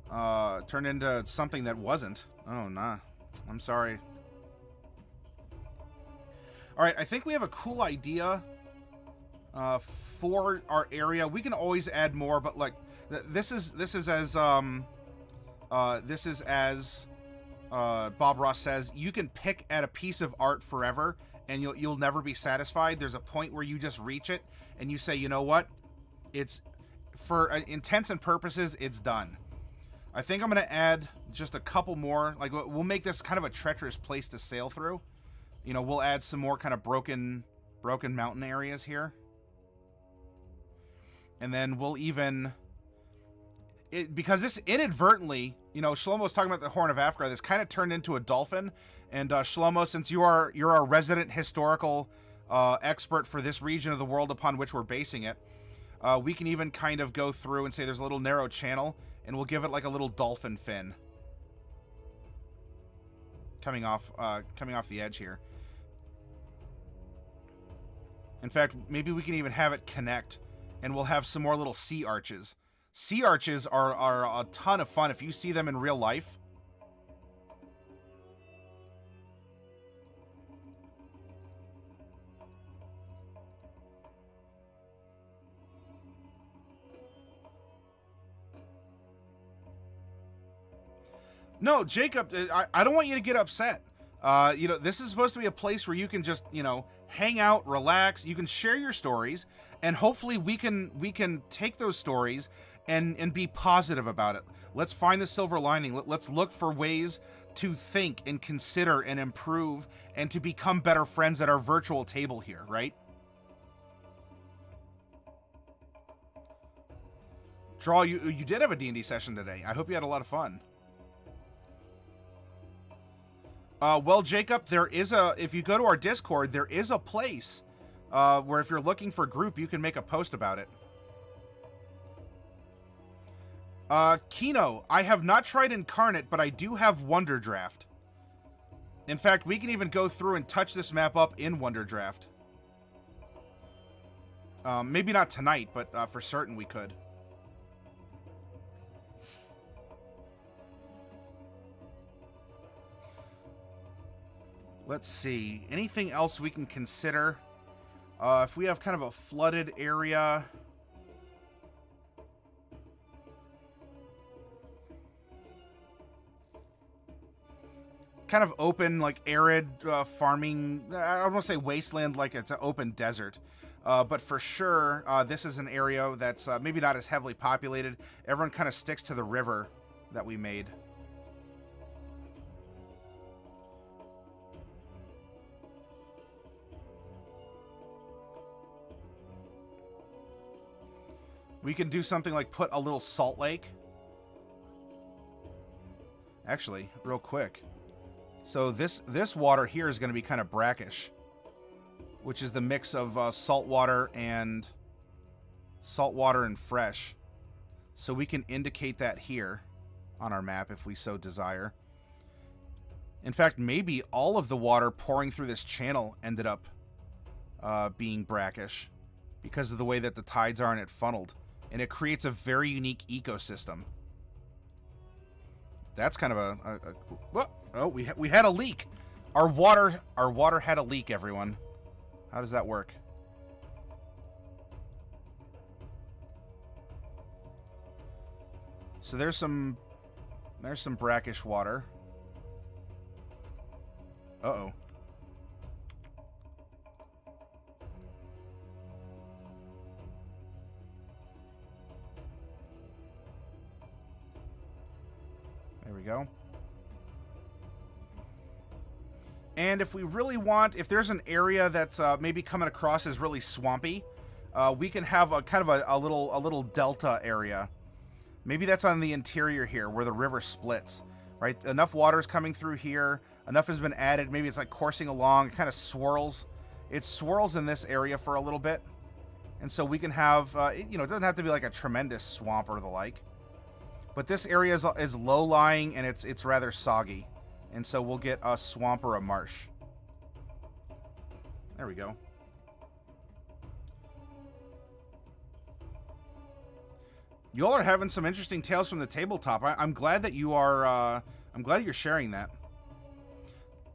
something that wasn't. Oh, nah. I'm sorry. All right, I think we have a cool idea for our area. We can always add more, but like this is as Bob Ross says, you can pick at a piece of art forever, and you'll never be satisfied. There's a point where you just reach it, and you say, you know what? It's for intents and purposes, it's done. I think I'm going to add just a couple more. Like, we'll make this kind of a treacherous place to sail through. You know, we'll add some more kind of broken mountain areas here. And then we'll even... because this inadvertently, you know, Shlomo was talking about the Horn of Africa. This kind of turned into a dolphin. And Shlomo, since you're our resident historical expert for this region of the world upon which we're basing it, we can even kind of go through and say there's a little narrow channel, and we'll give it like a little dolphin fin coming off the edge here. In fact, maybe we can even have it connect, and we'll have some more little sea arches. Sea arches are a ton of fun if you see them in real life. No, Jacob, I don't want you to get upset. You know, this is supposed to be a place where you can just, you know, hang out, relax. You can share your stories, and hopefully we can take those stories and be positive about it. Let's find the silver lining. Let's look for ways to think and consider and improve and to become better friends at our virtual table here, right? Draw, you did have a D&D session today. I hope you had a lot of fun. Well, Jacob, if you go to our Discord, there is a place where if you're looking for a group, you can make a post about it. Kino, I have not tried Incarnate, but I do have Wonder Draft. In fact, we can even go through and touch this map up in Wonder Draft. Maybe not tonight, but for certain we could. Let's see. Anything else we can consider? If we have kind of a flooded area. Kind of open, like arid farming. I don't want to say wasteland like it's an open desert. But for sure, this is an area that's maybe not as heavily populated. Everyone kind of sticks to the river that we made. We can do something like put a little salt lake. Actually, real quick. So this water here is going to be kind of brackish, which is the mix of salt water and fresh. So we can indicate that here on our map if we so desire. In fact, maybe all of the water pouring through this channel ended up being brackish because of the way that the tides are and it funneled. And it creates a very unique ecosystem. That's kind of oh, we had a leak. Our water had a leak, everyone. How does that work? So there's some brackish water. Uh-oh. There we go. And if we really want, if there's an area that's maybe coming across as really swampy, we can have a kind of a little delta area. Maybe that's on the interior here where the river splits, right? Enough water is coming through here. Enough has been added. Maybe it's like coursing along. It kind of swirls. It swirls in this area for a little bit. And so we can have, you know, it doesn't have to be like a tremendous swamp or the like. But this area is low-lying, and it's rather soggy. And so we'll get a swamp or a marsh. There we go. You all are having some interesting tales from the tabletop. I'm glad that you are. I'm glad you're sharing that.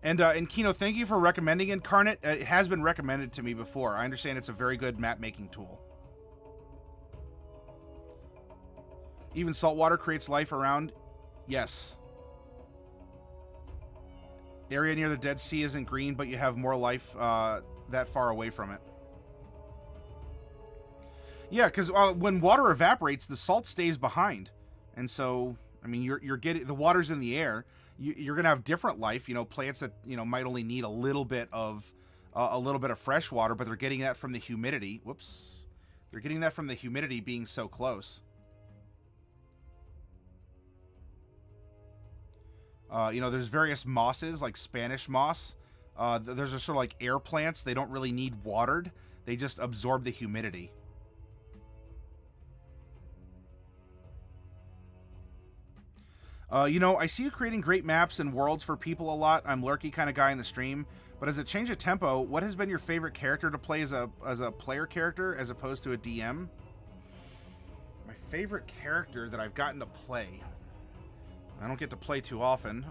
And Kino, thank you for recommending Incarnate. It has been recommended to me before. I understand it's a very good map-making tool. Even saltwater creates life around. Yes. The area near the Dead Sea isn't green, but you have more life that far away from it. Yeah, because when water evaporates, the salt stays behind, and so I mean, you're getting the water's in the air. You're gonna have different life. You know, plants that might only need a little bit of fresh water, but they're getting that from the humidity. Whoops, they're getting that from the humidity being so close. There's various mosses, like Spanish moss. There's a sort of like air plants. They don't really need watered. They just absorb the humidity. I see you creating great maps and worlds for people a lot. I'm lurky kind of guy in the stream. But as a change of tempo, what has been your favorite character to play as a player character as opposed to a DM? My favorite character that I've gotten to play. I don't get to play too often.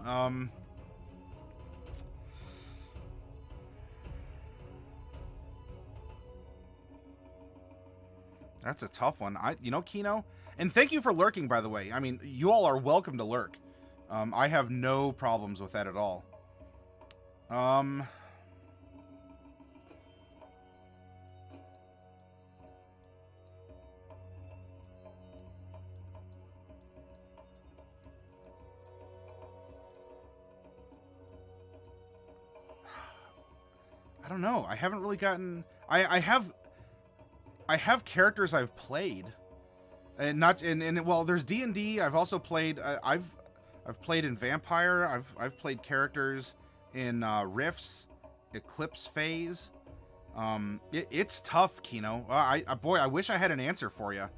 That's a tough one. Kino, and thank you for lurking, by the way. I mean, you all are welcome to lurk. I have no problems with that at all. I don't know. I haven't really gotten. I have characters I've played, and not and well, there's D&D. I've also played. I've played in Vampire. I've played characters in Rifts, Eclipse Phase. It's tough, Kino. Boy, I wish I had an answer for you.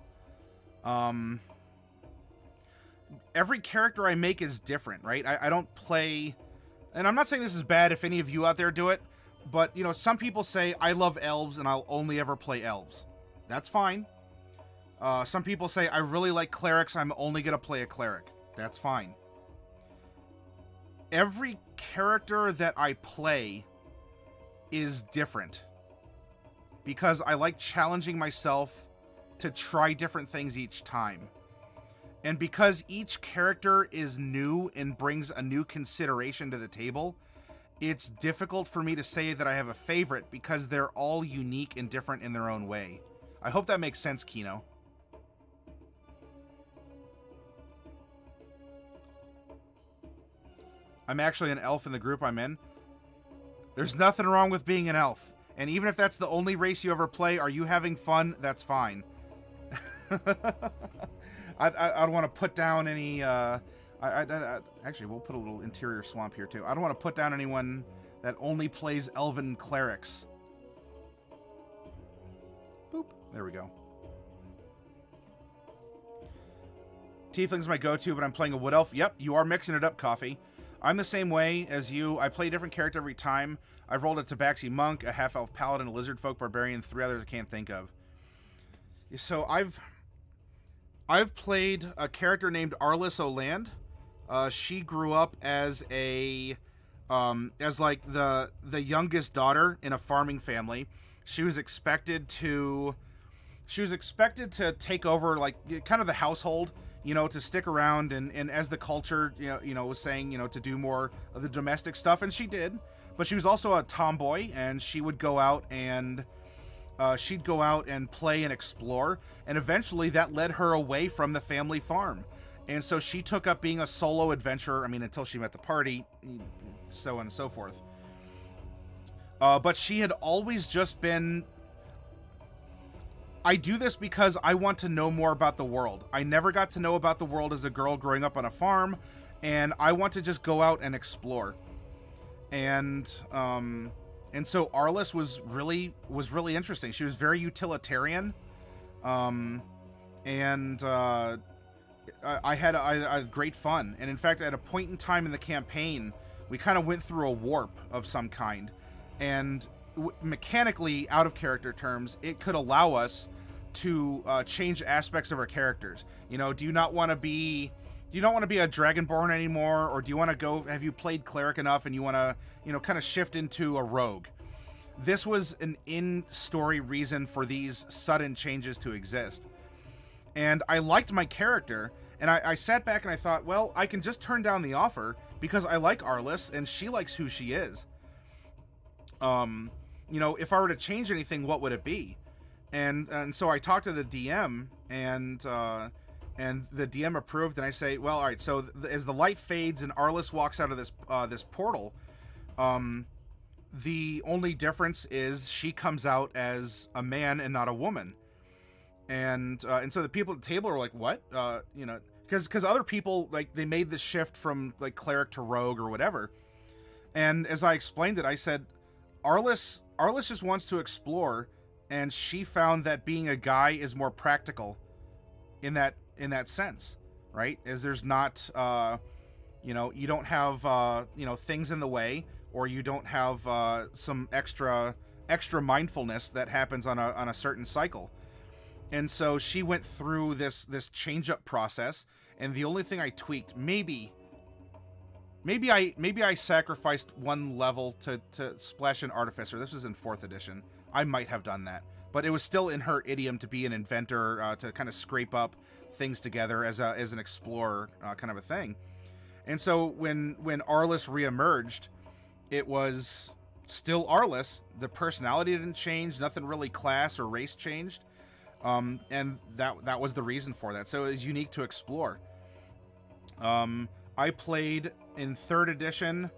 Every character I make is different, right? I don't play, and I'm not saying this is bad if any of you out there do it, but some people say I love elves and I'll only ever play elves. That's fine. Some people say I really like clerics. I'm only gonna play a cleric. That's fine. Every character that I play is different because I like challenging myself to try different things each time. And because each character is new and brings a new consideration to the table, it's difficult for me to say that I have a favorite because they're all unique and different in their own way. I hope that makes sense, Kino. I'm actually an elf in the group I'm in. There's nothing wrong with being an elf. And even if that's the only race you ever play, are you having fun? That's fine. I don't want to put down any... actually, we'll put a little interior swamp here, too. I don't want to put down anyone that only plays elven clerics. Boop. There we go. Tiefling's my go-to, but I'm playing a wood elf. Yep, you are mixing it up, Coffee. I'm the same way as you. I play a different character every time. I've rolled a Tabaxi monk, a half-elf paladin, a lizard folk barbarian, 3 others I can't think of. So I've played a character named Arliss Oland. She grew up as like the youngest daughter in a farming family. She was expected to take over like kind of the household, to stick around and as the culture, was saying, to do more of the domestic stuff, and she did. But she was also a tomboy, and she would go out and she'd go out and play and explore, and eventually that led her away from the family farm. And so she took up being a solo adventurer, until she met the party, so on and so forth. But she had always just been... I do this because I want to know more about the world. I never got to know about the world as a girl growing up on a farm, and I want to just go out and explore. And so Arliss was really interesting. She was very utilitarian, I had great fun. And in fact, at a point in time in the campaign, we kind of went through a warp of some kind, and mechanically, out of character terms, it could allow us to change aspects of our characters. Do you not want to be a Dragonborn anymore, or do you want to go? Have you played cleric enough, and you want to, kind of shift into a rogue? This was an in-story reason for these sudden changes to exist, and I liked my character. And I sat back and I thought, well, I can just turn down the offer because I like Arliss and she likes who she is. If I were to change anything, what would it be? And so I talked to the DM, and the DM approved. And I say, well, all right. So as the light fades and Arliss walks out of this portal, the only difference is she comes out as a man and not a woman. And so the people at the table are like, what? Because because other people, like, they made the shift from like cleric to rogue or whatever. And as I explained it, I said, Arliss just wants to explore, and she found that being a guy is more practical in that sense, right? As there's not, you don't have, things in the way, or you don't have some extra mindfulness that happens on a certain cycle. And so she went through this change-up process, and the only thing I tweaked, maybe I sacrificed one level to splash an artificer. This was in 4th edition. I might have done that, but it was still in her idiom to be an inventor, to kind of scrape up things together as an explorer, kind of a thing. And so when Arliss reemerged, it was still Arliss. The personality didn't change. Nothing really class or race changed. And that was the reason for that. So it was unique to explore. I played in 3rd edition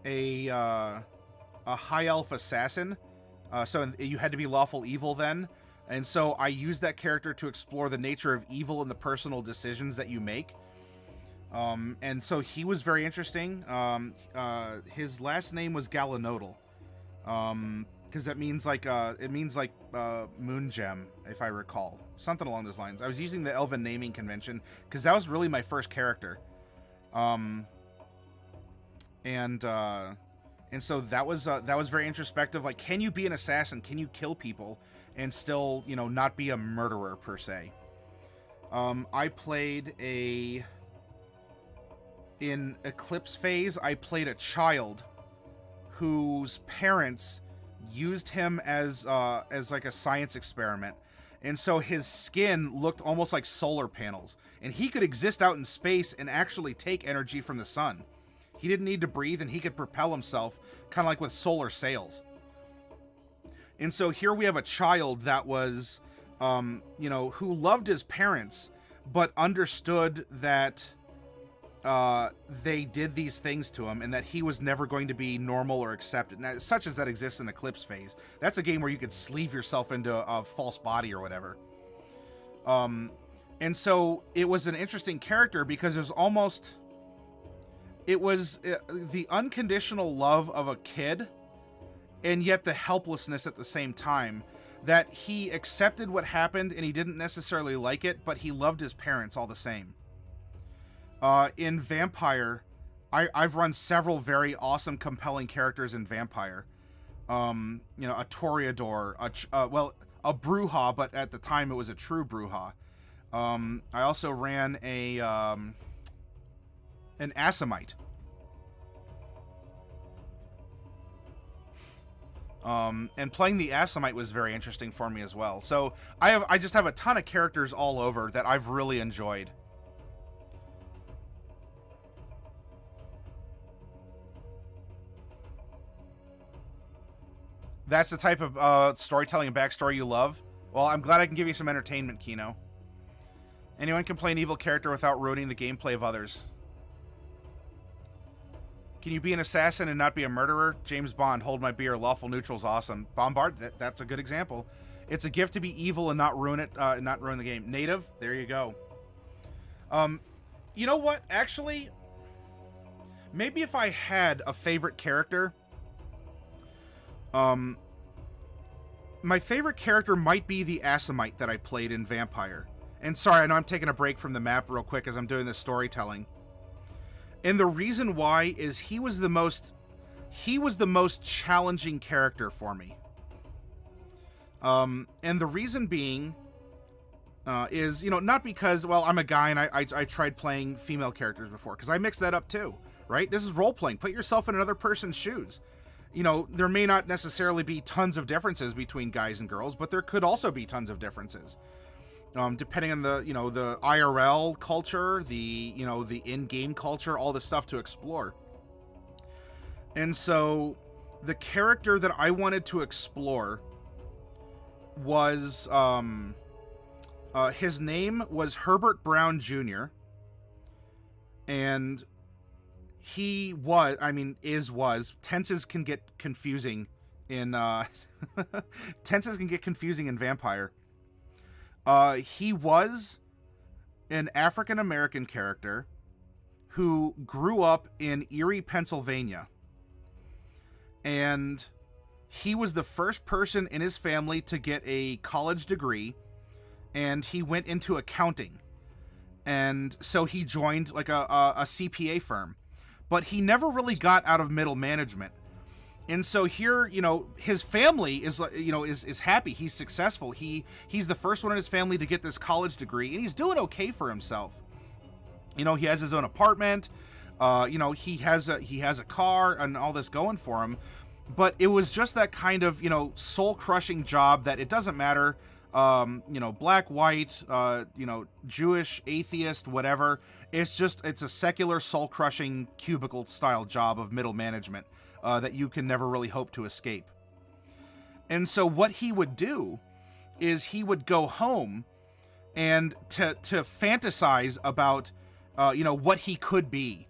a high elf assassin. So you had to be lawful evil then. And so I used that character to explore the nature of evil and the personal decisions that you make. And so he was very interesting. His last name was Galanodal. Because that means moon gem, if I recall, something along those lines. I was using the Elven naming convention because that was really my first character, and so that was very introspective. Like, can you be an assassin? Can you kill people and still, not be a murderer per se? I played in Eclipse phase. I played a child whose parents used him as like a science experiment, and so his skin looked almost like solar panels, and he could exist out in space and actually take energy from the sun. He didn't need to breathe, and he could propel himself kind of like with solar sails. And so here we have a child that was who loved his parents but understood that they did these things to him, and that he was never going to be normal or accepted. Now, such as that exists in Eclipse phase. That's a game where you could sleeve yourself into a false body or whatever. And so it was an interesting character because it was the unconditional love of a kid, and yet the helplessness at the same time, that he accepted what happened and he didn't necessarily like it, but he loved his parents all the same. In Vampire, I've run several very awesome, compelling characters in Vampire. A Toreador, a Brujah, but at the time it was a true Brujah. I also ran an Assamite. And playing the Assamite was very interesting for me as well. So I just have a ton of characters all over that I've really enjoyed. That's the type of storytelling and backstory you love? Well, I'm glad I can give you some entertainment, Kino. Anyone can play an evil character without ruining the gameplay of others. Can you be an assassin and not be a murderer? James Bond, Hold My Beer, Lawful Neutral's awesome. Bombard, that's a good example. It's a gift to be evil and not ruin it, not ruin the game. Native, there you go. You know what? Actually, maybe if I had a favorite character, my favorite character might be the Assamite that I played in Vampire. And sorry, I know I'm taking a break from the map real quick as I'm doing this storytelling. And the reason why is he was the most challenging character for me. And the reason being is, not because, well, I'm a guy and I tried playing female characters before, because I mixed that up too, right? This is role-playing. Put yourself in another person's shoes. There may not necessarily be tons of differences between guys and girls, but there could also be tons of differences. Depending on the IRL culture, the in-game culture, all the stuff to explore. And so the character that I wanted to explore was, his name was Herbert Brown Jr. And he was, tenses can get confusing in, tenses can get confusing in Vampire. He was an African American character who grew up in Erie, Pennsylvania. And he was the first person in his family to get a college degree, and he went into accounting. And so he joined like a CPA firm, but he never really got out of middle management. And so here, his family is happy. He's successful. He's the first one in his family to get this college degree, and he's doing okay for himself. He has his own apartment. He has a car and all this going for him. But it was just that kind of, soul-crushing job that it doesn't matter, black, white, Jewish, atheist, whatever. It's a secular, soul-crushing, cubicle-style job of middle management that you can never really hope to escape. And so what he would do is he would go home and to fantasize about, what he could be.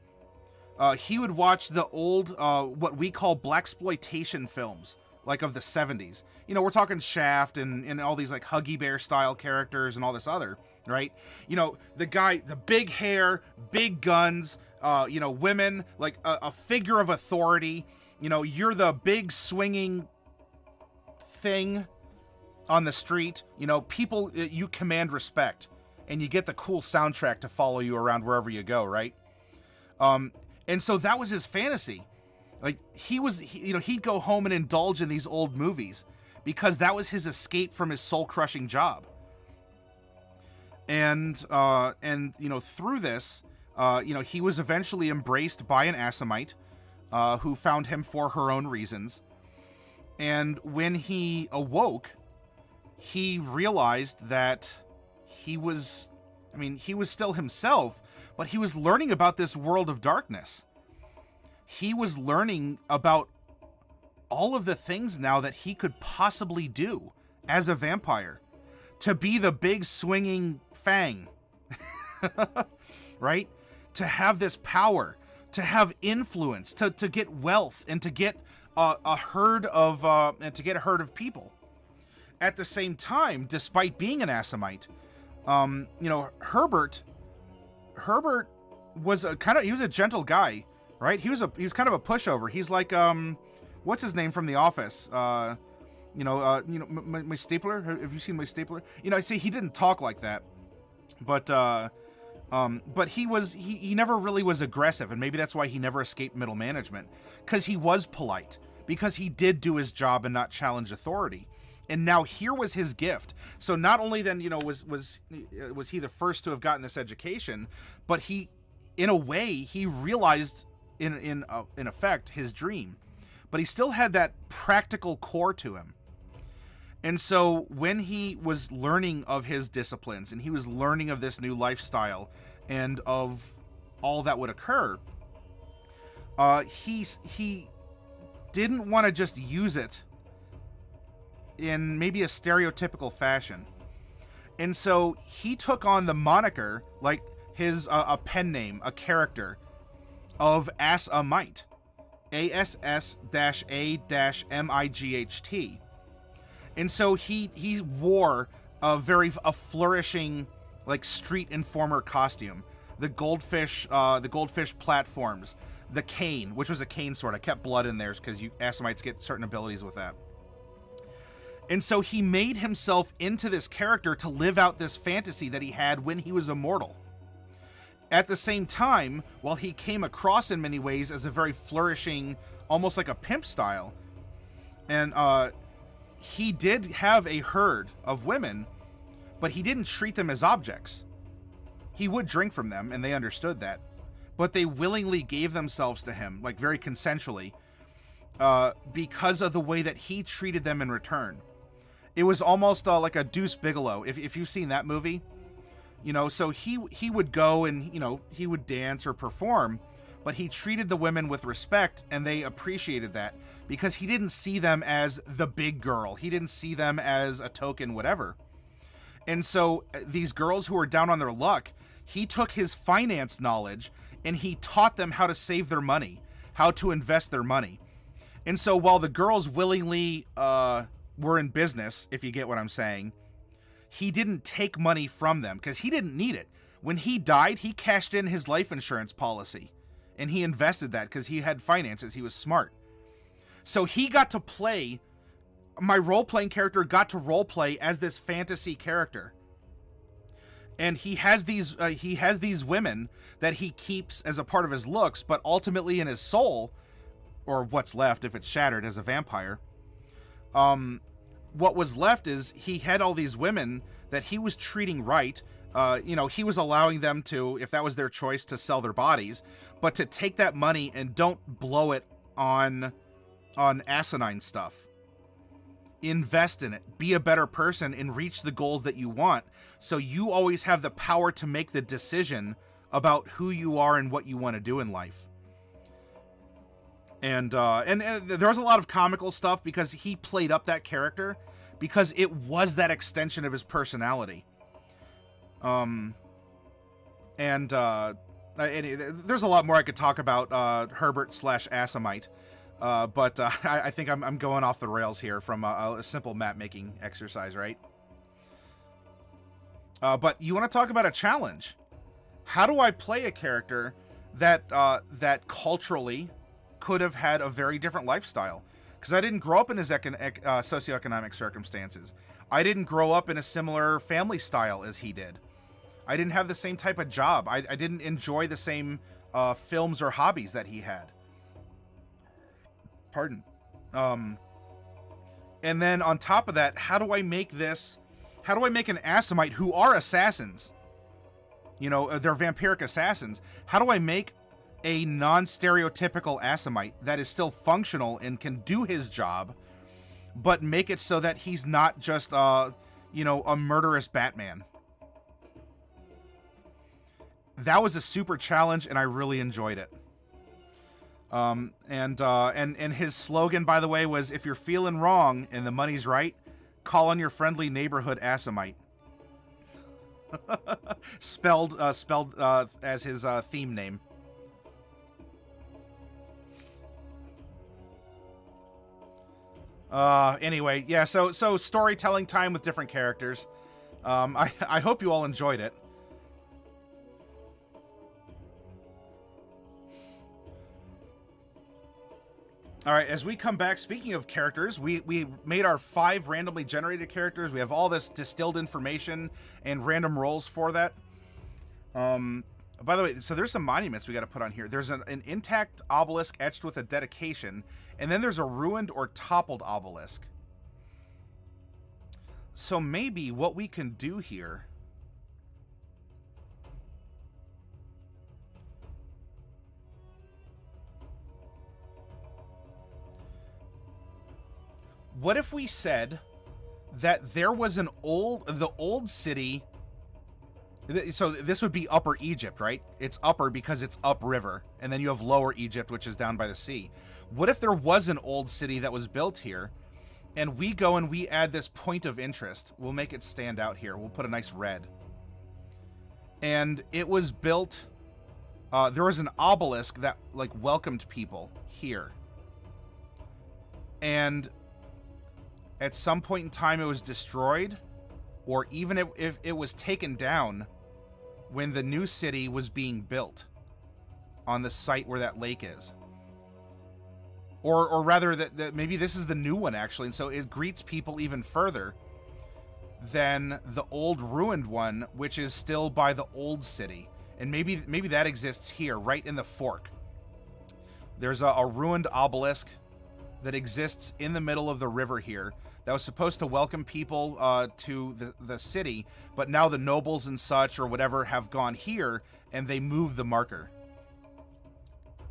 He would watch the old, what we call blaxploitation films, like of the 70s. We're talking Shaft and all these like Huggy Bear style characters and all this other, right? The guy, the big hair, big guns, women, like a figure of authority. You're the big swinging thing on the street. People, you command respect, and you get the cool soundtrack to follow you around wherever you go, right? And so that was his fantasy. Like he'd go home and indulge in these old movies because that was his escape from his soul-crushing job. And through this, he was eventually embraced by an Assamite who found him for her own reasons. And when he awoke, he realized that he was still himself, but he was learning about this world of darkness. He was learning about all of the things now that he could possibly do as a vampire. To be the big swinging fang, right? To have this power, to have influence, to get wealth, and to get a herd of people. At the same time, despite being an Assamite, Herbert was he was a gentle guy, right? He was kind of a pushover. He's like, what's his name from The Office? My stapler. Have you seen my stapler? See, he didn't talk like that, but he never really was aggressive, and maybe that's why he never escaped middle management, because he was polite, because he did do his job and not challenge authority. And now here was his gift. So not only then, was he the first to have gotten this education, but he, in a way, he realized in effect his dream, but he still had that practical core to him. And so when he was learning of his disciplines and he was learning of this new lifestyle and of all that would occur, he didn't want to just use it in maybe a stereotypical fashion. And so he took on the moniker, like his a pen name, a character, of Assamite. ASS-A-MIGHT. And so he wore a flourishing, like, street informer costume. The goldfish platforms, the cane, which was a cane sword. I kept blood in there because Assamites get certain abilities with that. And so he made himself into this character to live out this fantasy that he had when he was immortal. At the same time, while he came across in many ways as a very flourishing, almost like a pimp style, and he did have a herd of women, but he didn't treat them as objects. He would drink from them, and they understood that, but they willingly gave themselves to him, like very consensually, because of the way that he treated them in return. It was almost like a Deuce Bigelow, if you've seen that movie. So he would go and, he would dance or perform, but he treated the women with respect, and they appreciated that because he didn't see them as the big girl. He didn't see them as a token, whatever. And so these girls who were down on their luck, he took his finance knowledge and he taught them how to save their money, how to invest their money. And so while the girls willingly were in business, if you get what I'm saying, he didn't take money from them because he didn't need it. When he died, he cashed in his life insurance policy, and he invested that because he had finances. He was smart. So he got to play, my role-playing character got to role-play as this fantasy character. And he has these women that he keeps as a part of his looks, but ultimately in his soul, or what's left if it's shattered as a vampire, what was left is he had all these women that he was treating right. He was allowing them to, if that was their choice, to sell their bodies, but to take that money and don't blow it on asinine stuff. Invest in it. Be a better person and reach the goals that you want. So you always have the power to make the decision about who you are and what you want to do in life. And there was a lot of comical stuff because he played up that character because it was that extension of his personality. There's a lot more I could talk about Herbert/Asimite. But I think I'm going off the rails here from a simple map making exercise, right? But you want to talk about a challenge? How do I play a character that culturally could have had a very different lifestyle? Because I didn't grow up in his socioeconomic circumstances. I didn't grow up in a similar family style as he did. I didn't have the same type of job. I didn't enjoy the same films or hobbies that he had. Pardon. And then on top of that, how do I make an Asimite who are assassins? They're vampiric assassins. How do I make a non-stereotypical Asimite that is still functional and can do his job, but make it so that he's not just, a murderous Batman? That was a super challenge, and I really enjoyed it. And his slogan, by the way, was, if you're feeling wrong and the money's right, call on your friendly neighborhood Asimite. spelled as his theme name. Anyway, yeah, so storytelling time with different characters. I hope you all enjoyed it. All right, as we come back, speaking of characters, we made our 5 randomly generated characters. We have all this distilled information and random rolls for that. By the way, so there's some monuments we got to put on here. There's an intact obelisk etched with a dedication, and then there's a ruined or toppled obelisk. So maybe what we can do here... What if we said that there was the old city... So this would be Upper Egypt, right? It's upper because it's upriver. And then you have Lower Egypt, which is down by the sea. What if there was an old city that was built here, and we go and we add this point of interest? We'll make it stand out here. We'll put a nice red. And it was built... there was an obelisk that, welcomed people here. And... at some point in time, it was destroyed, or even if it was taken down when the new city was being built on the site where that lake is. Or rather, that maybe this is the new one, actually, and so it greets people even further than the old ruined one, which is still by the old city. And maybe that exists here, right in the fork. There's a ruined obelisk that exists in the middle of the river here that was supposed to welcome people to the city, but now the nobles and such or whatever have gone here and they moved the marker.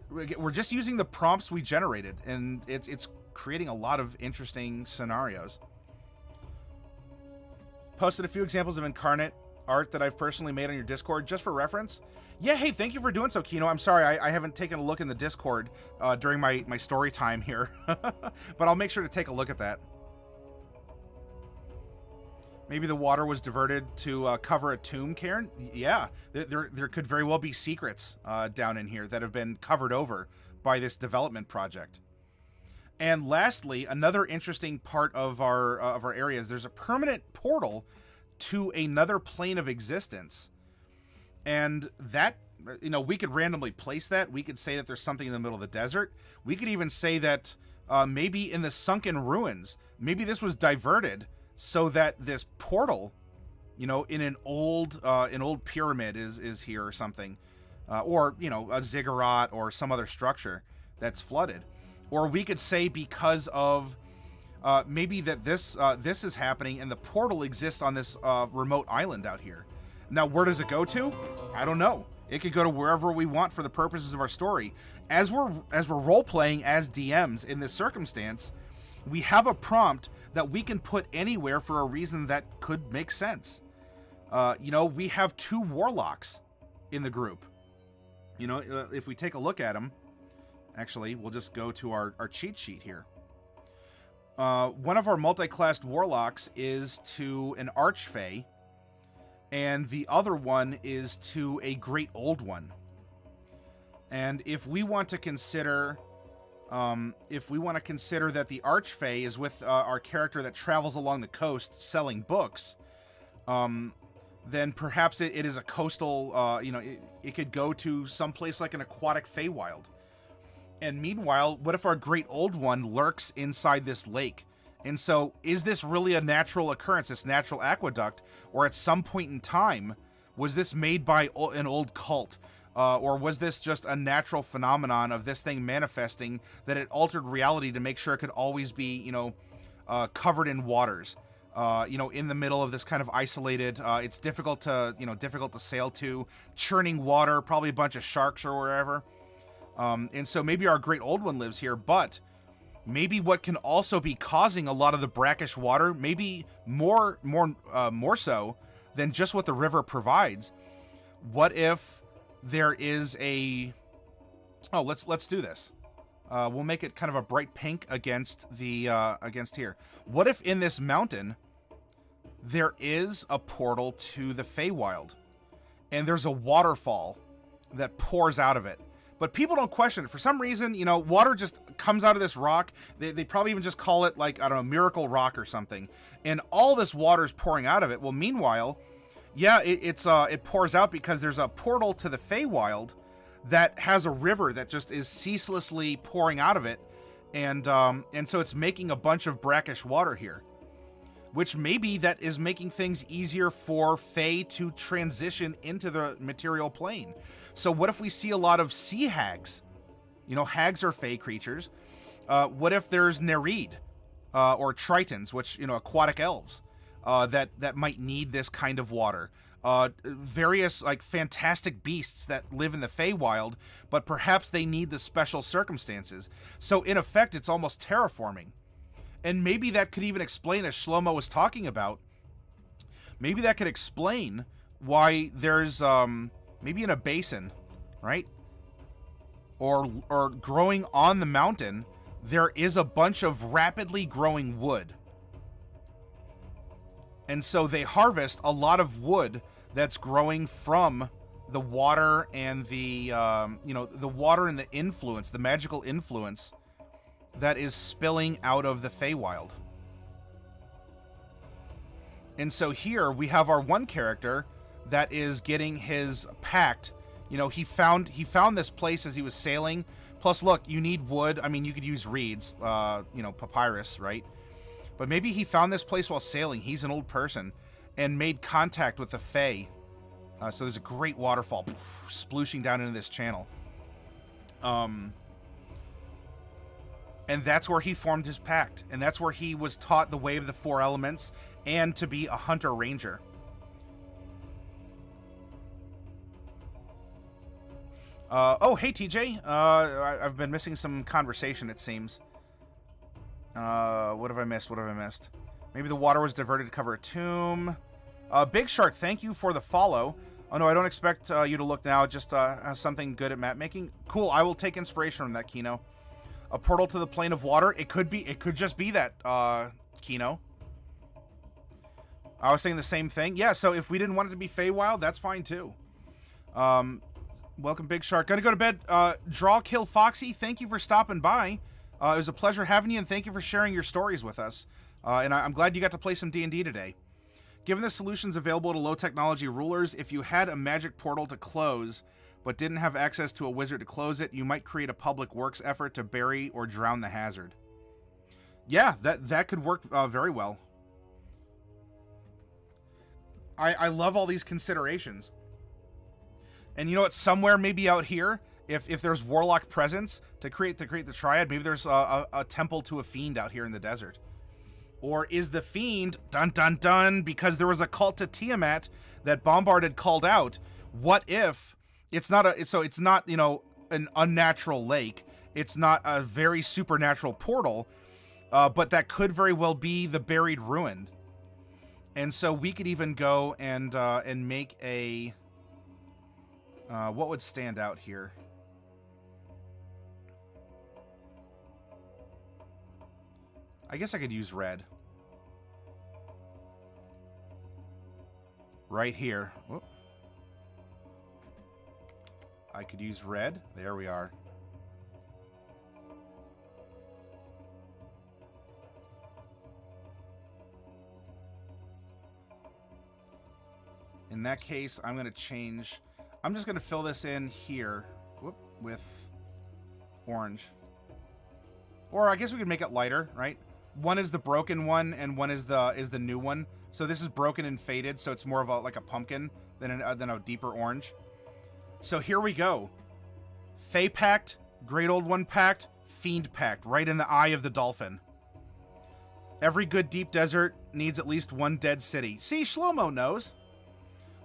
We're just using the prompts we generated, and it's creating a lot of interesting scenarios. Posted a few examples of incarnate art that I've personally made on your Discord just for reference. Yeah, hey, thank you for doing so, Kino. I'm sorry, I haven't taken a look in the Discord during my story time here. But I'll make sure to take a look at that. Maybe the water was diverted to cover a tomb, Karen? Yeah, there could very well be secrets down in here that have been covered over by this development project. And lastly, another interesting part of our area is there's a permanent portal to another plane of existence. And that, we could randomly place that. We could say that there's something in the middle of the desert. We could even say that maybe in the sunken ruins, maybe this was diverted so that this portal, in an old pyramid is here or something, or a ziggurat or some other structure that's flooded. Or we could say because of maybe that this is happening and the portal exists on this remote island out here. Now, where does it go to? I don't know. It could go to wherever we want for the purposes of our story. As we're role-playing as DMs in this circumstance, we have a prompt that we can put anywhere for a reason that could make sense. We have 2 warlocks in the group. If we take a look at them, actually, we'll just go to our cheat sheet here. One of our multi-classed warlocks is to an archfey, and the other one is to a great old one. And if we want to consider, that the archfey is with our character that travels along the coast selling books, then perhaps it is a coastal. It could go to some place like an aquatic Feywild. And meanwhile, what if our great old one lurks inside this lake? And so, is this really a natural occurrence, this natural aqueduct, or at some point in time, was this made by an old cult? Or was this just a natural phenomenon of this thing manifesting that it altered reality to make sure it could always be, covered in waters? In the middle of this kind of isolated, it's difficult to sail to, churning water, probably a bunch of sharks or wherever. And so maybe our great old one lives here, but maybe what can also be causing a lot of the brackish water, maybe more so than just what the river provides. What if there is let's do this. We'll make it kind of a bright pink against here. What if in this mountain there is a portal to the Feywild, and there's a waterfall that pours out of it? But people don't question it. For some reason, water just comes out of this rock. They probably even just call it, like, I don't know, Miracle Rock or something. And all this water is pouring out of it. Well, meanwhile, yeah, it pours out because there's a portal to the Feywild that has a river that just is ceaselessly pouring out of it. And so it's making a bunch of brackish water here, which maybe that is making things easier for Fey to transition into the material plane. So what if we see a lot of sea hags? Hags are Fey creatures. What if there's Nereid or Tritons, which, aquatic elves that might need this kind of water? Various like fantastic beasts that live in the Feywild, but perhaps they need the special circumstances. So in effect, it's almost terraforming. And maybe that could even explain, as Shlomo was talking about, maybe that could explain why there's maybe in a basin, right? Or growing on the mountain, there is a bunch of rapidly growing wood. And so they harvest a lot of wood that's growing from the water and the water and the influence, the magical influence that is spilling out of the Feywild. And so here we have our one character that is getting his pact. He found this place as he was sailing. Plus, look, you need wood. I mean, you could use reeds, papyrus, right? But maybe he found this place while sailing. He's an old person and made contact with the Fey. So there's a great waterfall splooshing down into this channel. And that's where he formed his pact. And that's where he was taught the way of the 4 elements and to be a hunter-ranger. Hey, TJ. I've been missing some conversation, it seems. What have I missed? Maybe the water was diverted to cover a tomb. Big Shark, thank you for the follow. Oh, no, I don't expect you to look now. Just have something good at map making. Cool, I will take inspiration from that, Kino. A portal to the plane of water. It could just be that, Kino. I was saying the same thing. Yeah, so if we didn't want it to be Feywild, that's fine, too. Welcome, Big Shark. Gonna go to bed. Draw Kill Foxy, thank you for stopping by. It was a pleasure having you, and thank you for sharing your stories with us. And I'm glad you got to play some D&D today. Given the solutions available to low technology rulers, if you had a magic portal to close but didn't have access to a wizard to close it, you might create a public works effort to bury or drown the hazard. Yeah, that could work very well. I love all these considerations. And you know what? Somewhere maybe out here, if there's warlock presence to create the triad, maybe there's a temple to a fiend out here in the desert. Or is the fiend, dun dun dun, because there was a cult to Tiamat that Bombard had called out? What if it's not you know, an unnatural lake, it's not a very supernatural portal, but that could very well be the buried ruin. And so we could even go and make a what would stand out here? I guess I could use red. Right here. Whoop. I could use red. There we are. In that case, I'm going to change... I'm just going to fill this in here with orange. Or I guess we could make it lighter, right? One is the broken one, and one is the new one. So this is broken and faded, so it's more of like a pumpkin than a deeper orange. So here we go. Fey Pact, Great Old One Pact, Fiend Pact, right in the eye of the dolphin. Every good deep desert needs at least one dead city. See, Shlomo knows.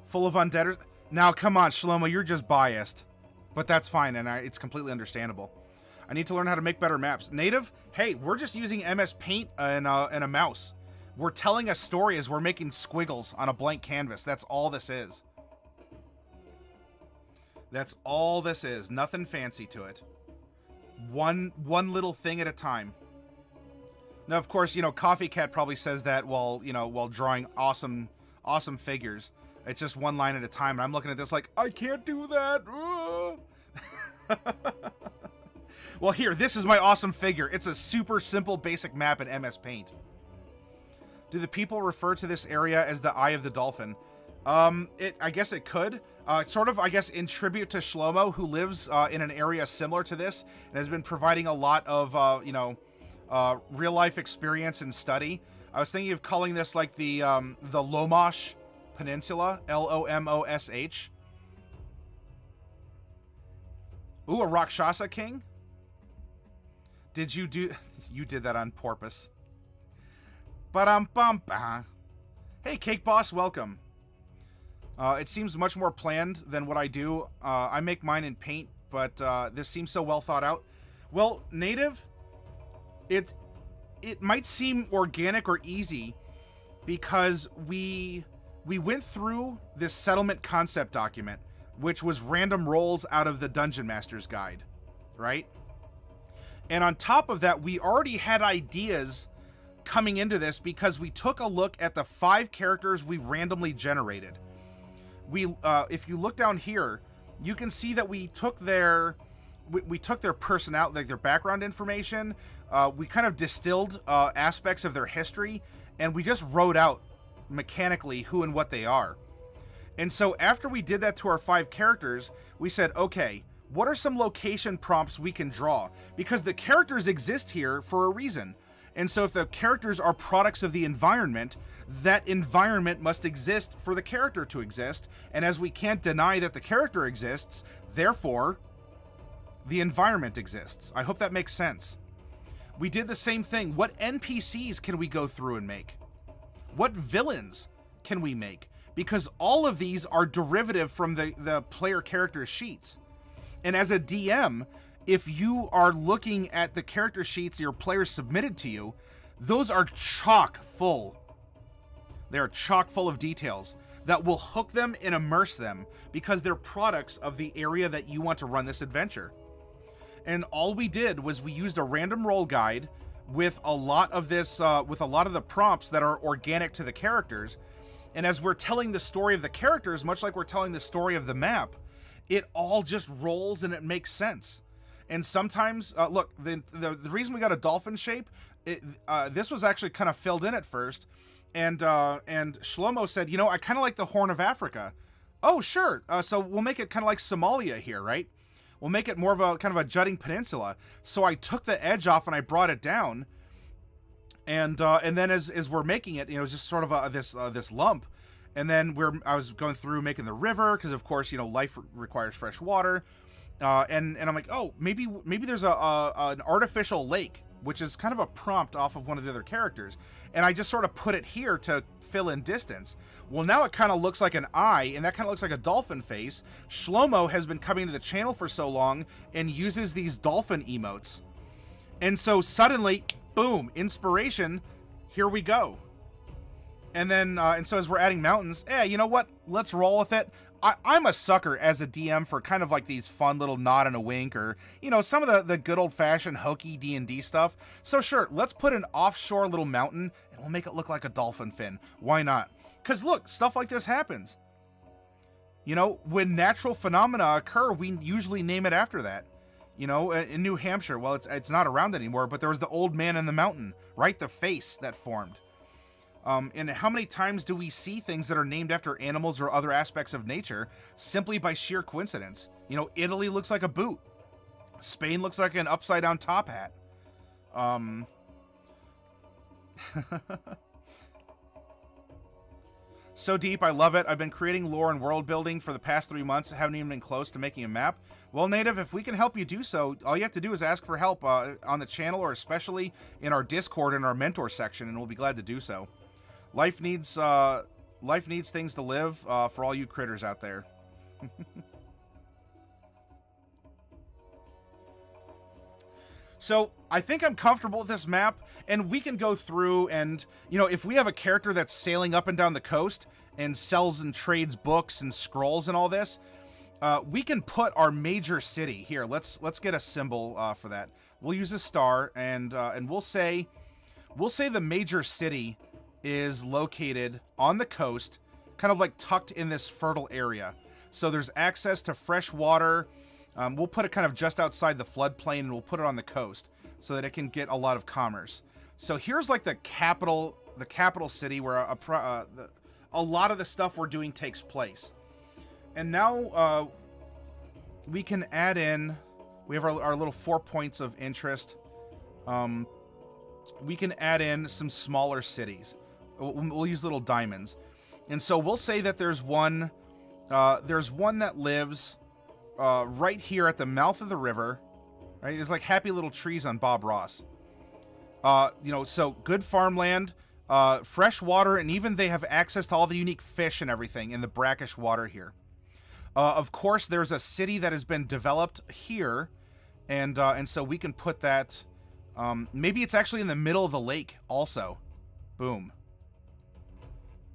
Full of undeaders. Now, come on, Shlomo, you're just biased. But that's fine, and it's completely understandable. I need to learn how to make better maps. Native, hey, we're just using MS Paint and a mouse. We're telling a story as we're making squiggles on a blank canvas. That's all this is. That's all this is. Nothing fancy to it. One little thing at a time. Now, of course, you know, Coffee Cat probably says that while drawing awesome figures. It's just one line at a time, and I'm looking at this like, I can't do that. Well, here, this is my awesome figure. It's a super simple basic map in MS Paint. Do the people refer to this area as the Eye of the Dolphin? I guess it could. Sort of, I guess, in tribute to Shlomo, who lives in an area similar to this and has been providing a lot of, real-life experience and study. I was thinking of calling this like the Lomosh Peninsula, L-O-M-O-S-H. Ooh, a Rakshasa King? Did you do... You did that on purpose. Ba-dum-bum-ba. Hey, Cake Boss, welcome. It seems much more planned than what I do. I make mine in Paint, but this seems so well thought out. Well, Native, it might seem organic or easy because we went through this settlement concept document, which was random rolls out of the Dungeon Master's Guide, right? And on top of that, we already had ideas coming into this because we took a look at the 5 characters we randomly generated. If you look down here, you can see that we took their personality, like their background information. We kind of distilled aspects of their history, and we just wrote out mechanically who and what they are. And so after we did that to our 5 characters, we said, okay, what are some location prompts we can draw? Because the characters exist here for a reason. And so if the characters are products of the environment, that environment must exist for the character to exist. And as we can't deny that the character exists, therefore, the environment exists. I hope that makes sense. We did the same thing. What NPCs can we go through and make? What villains can we make? Because all of these are derivative from the player character sheets. And as a DM, if you are looking at the character sheets your players submitted to you, those are chock full. They are chock full of details that will hook them and immerse them because they're products of the area that you want to run this adventure. And all we did was we used a random roll guide with a lot of this, with a lot of the prompts that are organic to the characters. And as we're telling the story of the characters, much like we're telling the story of the map, it all just rolls and it makes sense. And sometimes, look, the reason we got a dolphin shape, this was actually kind of filled in at first. And Shlomo said, you know, I kind of like the Horn of Africa. Oh, sure. So we'll make it kind of like Somalia here, right? We'll make it more of a kind of a jutting peninsula. So I took the edge off and I brought it down. And then as we're making it, you know, it's just sort of this lump. And then I was going through making the river because, of course, you know, life requires fresh water. And I'm like, oh, maybe there's an artificial lake, which is kind of a prompt off of one of the other characters. And I just sort of put it here to fill in distance. Well, now it kind of looks like an eye, and that kind of looks like a dolphin face. Shlomo has been coming to the channel for so long and uses these dolphin emotes. And so suddenly, boom, inspiration, here we go. And then, and so as we're adding mountains, you know what? Let's roll with it. I'm a sucker as a DM for kind of like these fun little nod and a wink, or, you know, some of the good old-fashioned hokey D&D stuff. So sure, let's put an offshore little mountain, and we'll make it look like a dolphin fin. Why not? Because look, stuff like this happens. You know, when natural phenomena occur, we usually name it after that. You know, in New Hampshire, well, it's not around anymore, but there was the old man in the mountain, right? The face that formed. And how many times do we see things that are named after animals or other aspects of nature simply by sheer coincidence? You know, Italy looks like a boot. Spain looks like an upside-down top hat. So deep, I love it. I've been creating lore and world building for the past 3 months. I haven't even been close to making a map. Well, Native, if we can help you do so, all you have to do is ask for help on the channel, or especially in our Discord in our mentor section, and we'll be glad to do so. Life needs things to live for all you critters out there. So I think I'm comfortable with this map, and we can go through and, you know, if we have a character that's sailing up and down the coast and sells and trades books and scrolls and all this, we can put our major city here. Let's get a symbol for that. We'll use a star, and we'll say the major city is located on the coast, kind of like tucked in this fertile area. So there's access to fresh water. We'll put it kind of just outside the floodplain, and we'll put it on the coast so that it can get a lot of commerce. So here's like the capital city where a lot of the stuff we're doing takes place. And now we can add in, we have our little 4 points of interest. We can add in some smaller cities. We'll use little diamonds. And so we'll say that there's one that lives right here at the mouth of the river, right? There's like happy little trees on Bob Ross. You know, so good farmland, fresh water, and even they have access to all the unique fish and everything in the brackish water here. Of course, there's a city that has been developed here, and so we can put that. Maybe it's actually in the middle of the lake. Also, boom.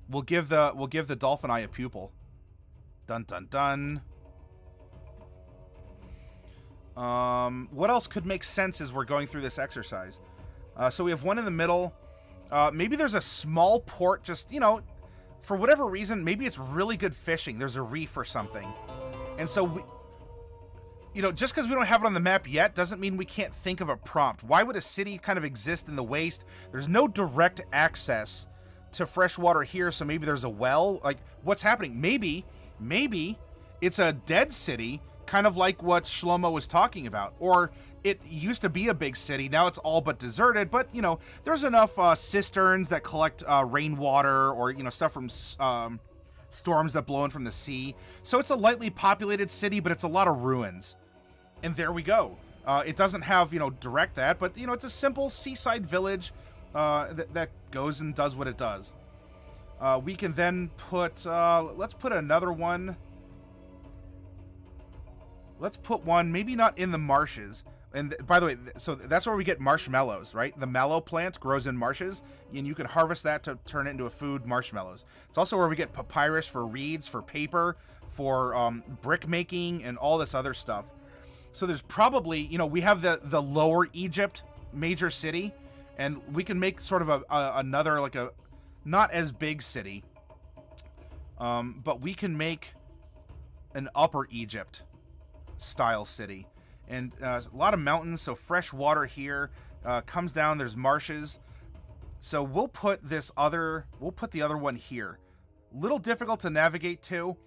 We'll give the dolphin eye a pupil. Dun dun dun. What else could make sense as we're going through this exercise? So we have one in the middle. Maybe there's a small port, just, you know, for whatever reason, maybe it's really good fishing. There's a reef or something. And so we, you know, just because we don't have it on the map yet doesn't mean we can't think of a prompt. Why would a city kind of exist in the waste? There's no direct access to fresh water here, so maybe there's a well. Like, what's happening? Maybe it's a dead city, kind of like what Shlomo was talking about. Or it used to be a big city, now it's all but deserted, but, you know, there's enough cisterns that collect rainwater, or, you know, stuff from storms that blow in from the sea. So it's a lightly populated city, but it's a lot of ruins. And there we go. It doesn't have, you know, direct that, but, you know, it's a simple seaside village that goes and does what it does. We can then put, let's put another one. Let's put one, maybe not in the marshes. And by the way, so that's where we get marshmallows, right? The mallow plant grows in marshes, and you can harvest that to turn it into a food, marshmallows. It's also where we get papyrus for reeds, for paper, for brick making, and all this other stuff. So there's probably, you know, we have the Lower Egypt major city, and we can make sort of another, like a not as big city, but we can make an Upper Egypt style city. And a lot of mountains, so fresh water here comes down. There's marshes, So we'll put the other one here. Little difficult to navigate to,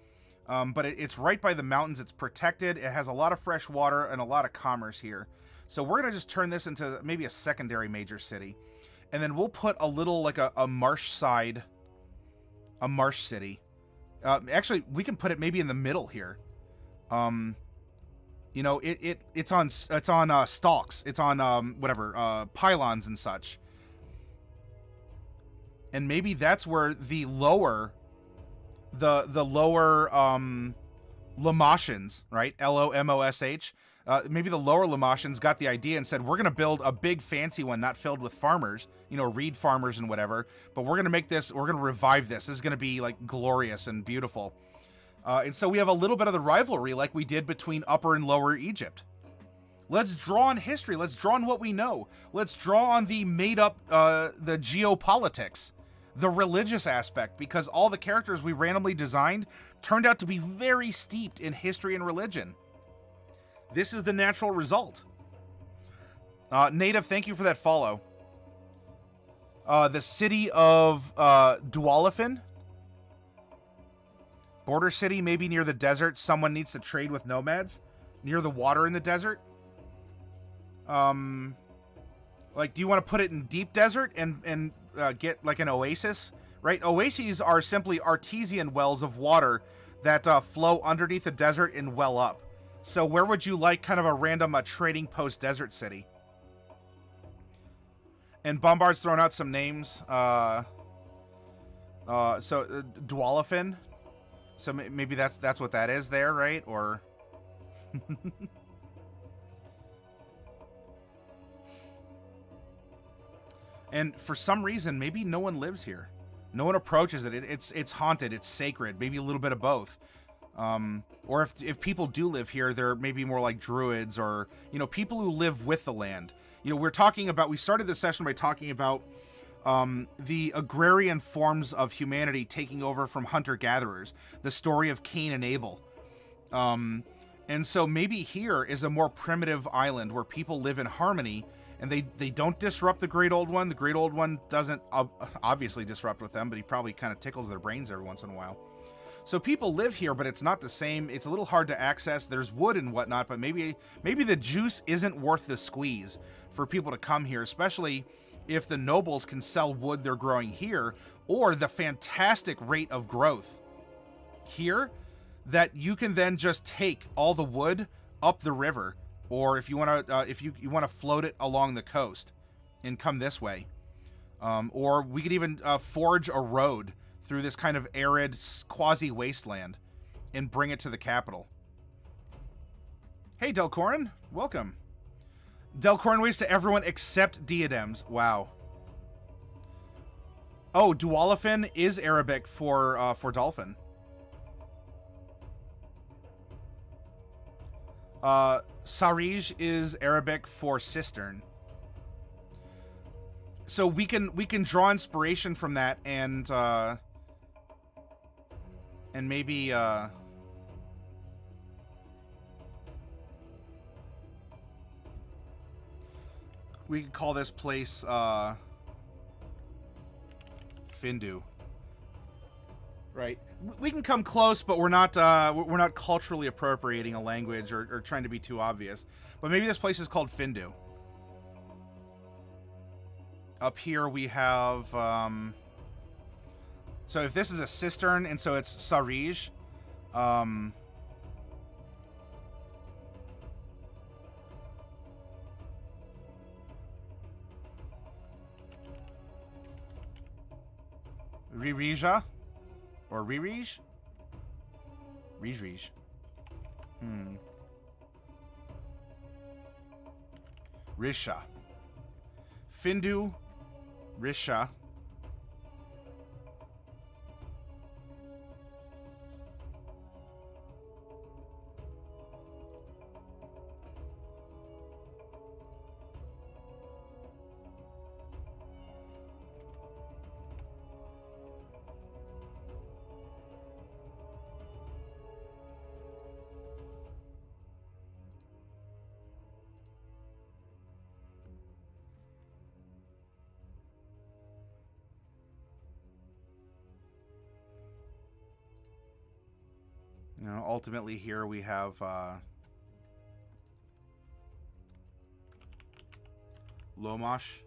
but it's right by the mountains. It's protected. It has a lot of fresh water and a lot of commerce here. So we're going to just turn this into maybe a secondary major city. And then we'll put a little, like a marsh side, a marsh city. Actually, we can put it maybe in the middle here. You know, it's on stalks. It's on pylons and such. And maybe that's where the lower Lomoshans, right? Lomosh. Maybe the lower Lomoshans got the idea and said, we're going to build a big fancy one, not filled with farmers, you know, reed farmers and whatever, but we're going to make this, we're going to revive this. This is going to be like glorious and beautiful. And so we have a little bit of the rivalry like we did between Upper and Lower Egypt. Let's draw on history. Let's draw on what we know. Let's draw on the made up, the geopolitics, the religious aspect, because all the characters we randomly designed turned out to be very steeped in history and religion. This is the natural result. Native, thank you for that follow. The city of Dualafin. Border city, maybe near the desert. Someone needs to trade with nomads. Near the water in the desert. Like, do you want to put it in deep desert and get like an oasis? Right? Oases are simply artesian wells of water that flow underneath the desert and well up. So where would you like kind of a random trading post desert city? And Bombard's throwing out some names. Dualafin. So maybe that's what that is there, right? Or and for some reason, maybe no one lives here. No one approaches it. It's haunted. It's sacred. Maybe a little bit of both. Or if people do live here, they're maybe more like druids or, you know, people who live with the land. You know, we started this session by talking about the agrarian forms of humanity taking over from hunter-gatherers, the story of Cain and Abel. And so maybe here is a more primitive island where people live in harmony and they don't disrupt the Great Old One. The Great Old One doesn't obviously disrupt with them, but he probably kind of tickles their brains every once in a while. So people live here, but it's not the same. It's a little hard to access. There's wood and whatnot, but maybe the juice isn't worth the squeeze for people to come here, especially if the nobles can sell wood they're growing here, or the fantastic rate of growth here that you can then just take all the wood up the river, or if you want to float it along the coast and come this way, or we could even forge a road through this kind of arid quasi wasteland and bring it to the capital. Hey Delcorin, welcome. Delcorin waits to everyone except diadems. Wow. Oh, Dualafin is Arabic for dolphin. Sarij is Arabic for cistern. So we can draw inspiration from that and maybe we could call this place Findu. Right. We can come close, but we're not culturally appropriating a language or trying to be too obvious. But maybe this place is called Findu. Up here we have so if this is a cistern, and so it's Sarij, Ririja? Or Ririj? Ririj. Risha. Findu, Risha. know, ultimately here we have Lomosh.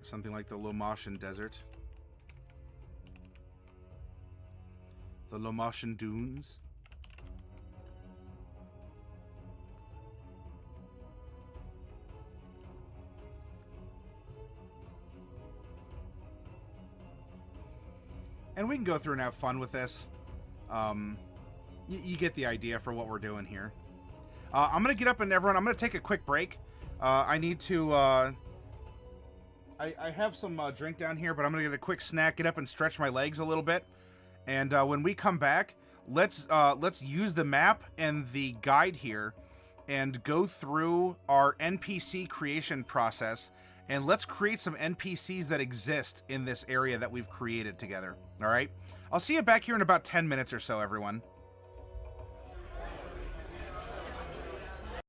Something like the Lomoshan Desert. The Lomoshan Dunes. And we can go through and have fun with this. You get the idea for what we're doing here. I'm going to get up and everyone, I'm going to take a quick break. I need to... I have some drink down here, but I'm going to get a quick snack, get up and stretch my legs a little bit. And when we come back, let's use the map and the guide here and go through our NPC creation process. And let's create some NPCs that exist in this area that we've created together. All right? I'll see you back here in about 10 minutes or so, everyone.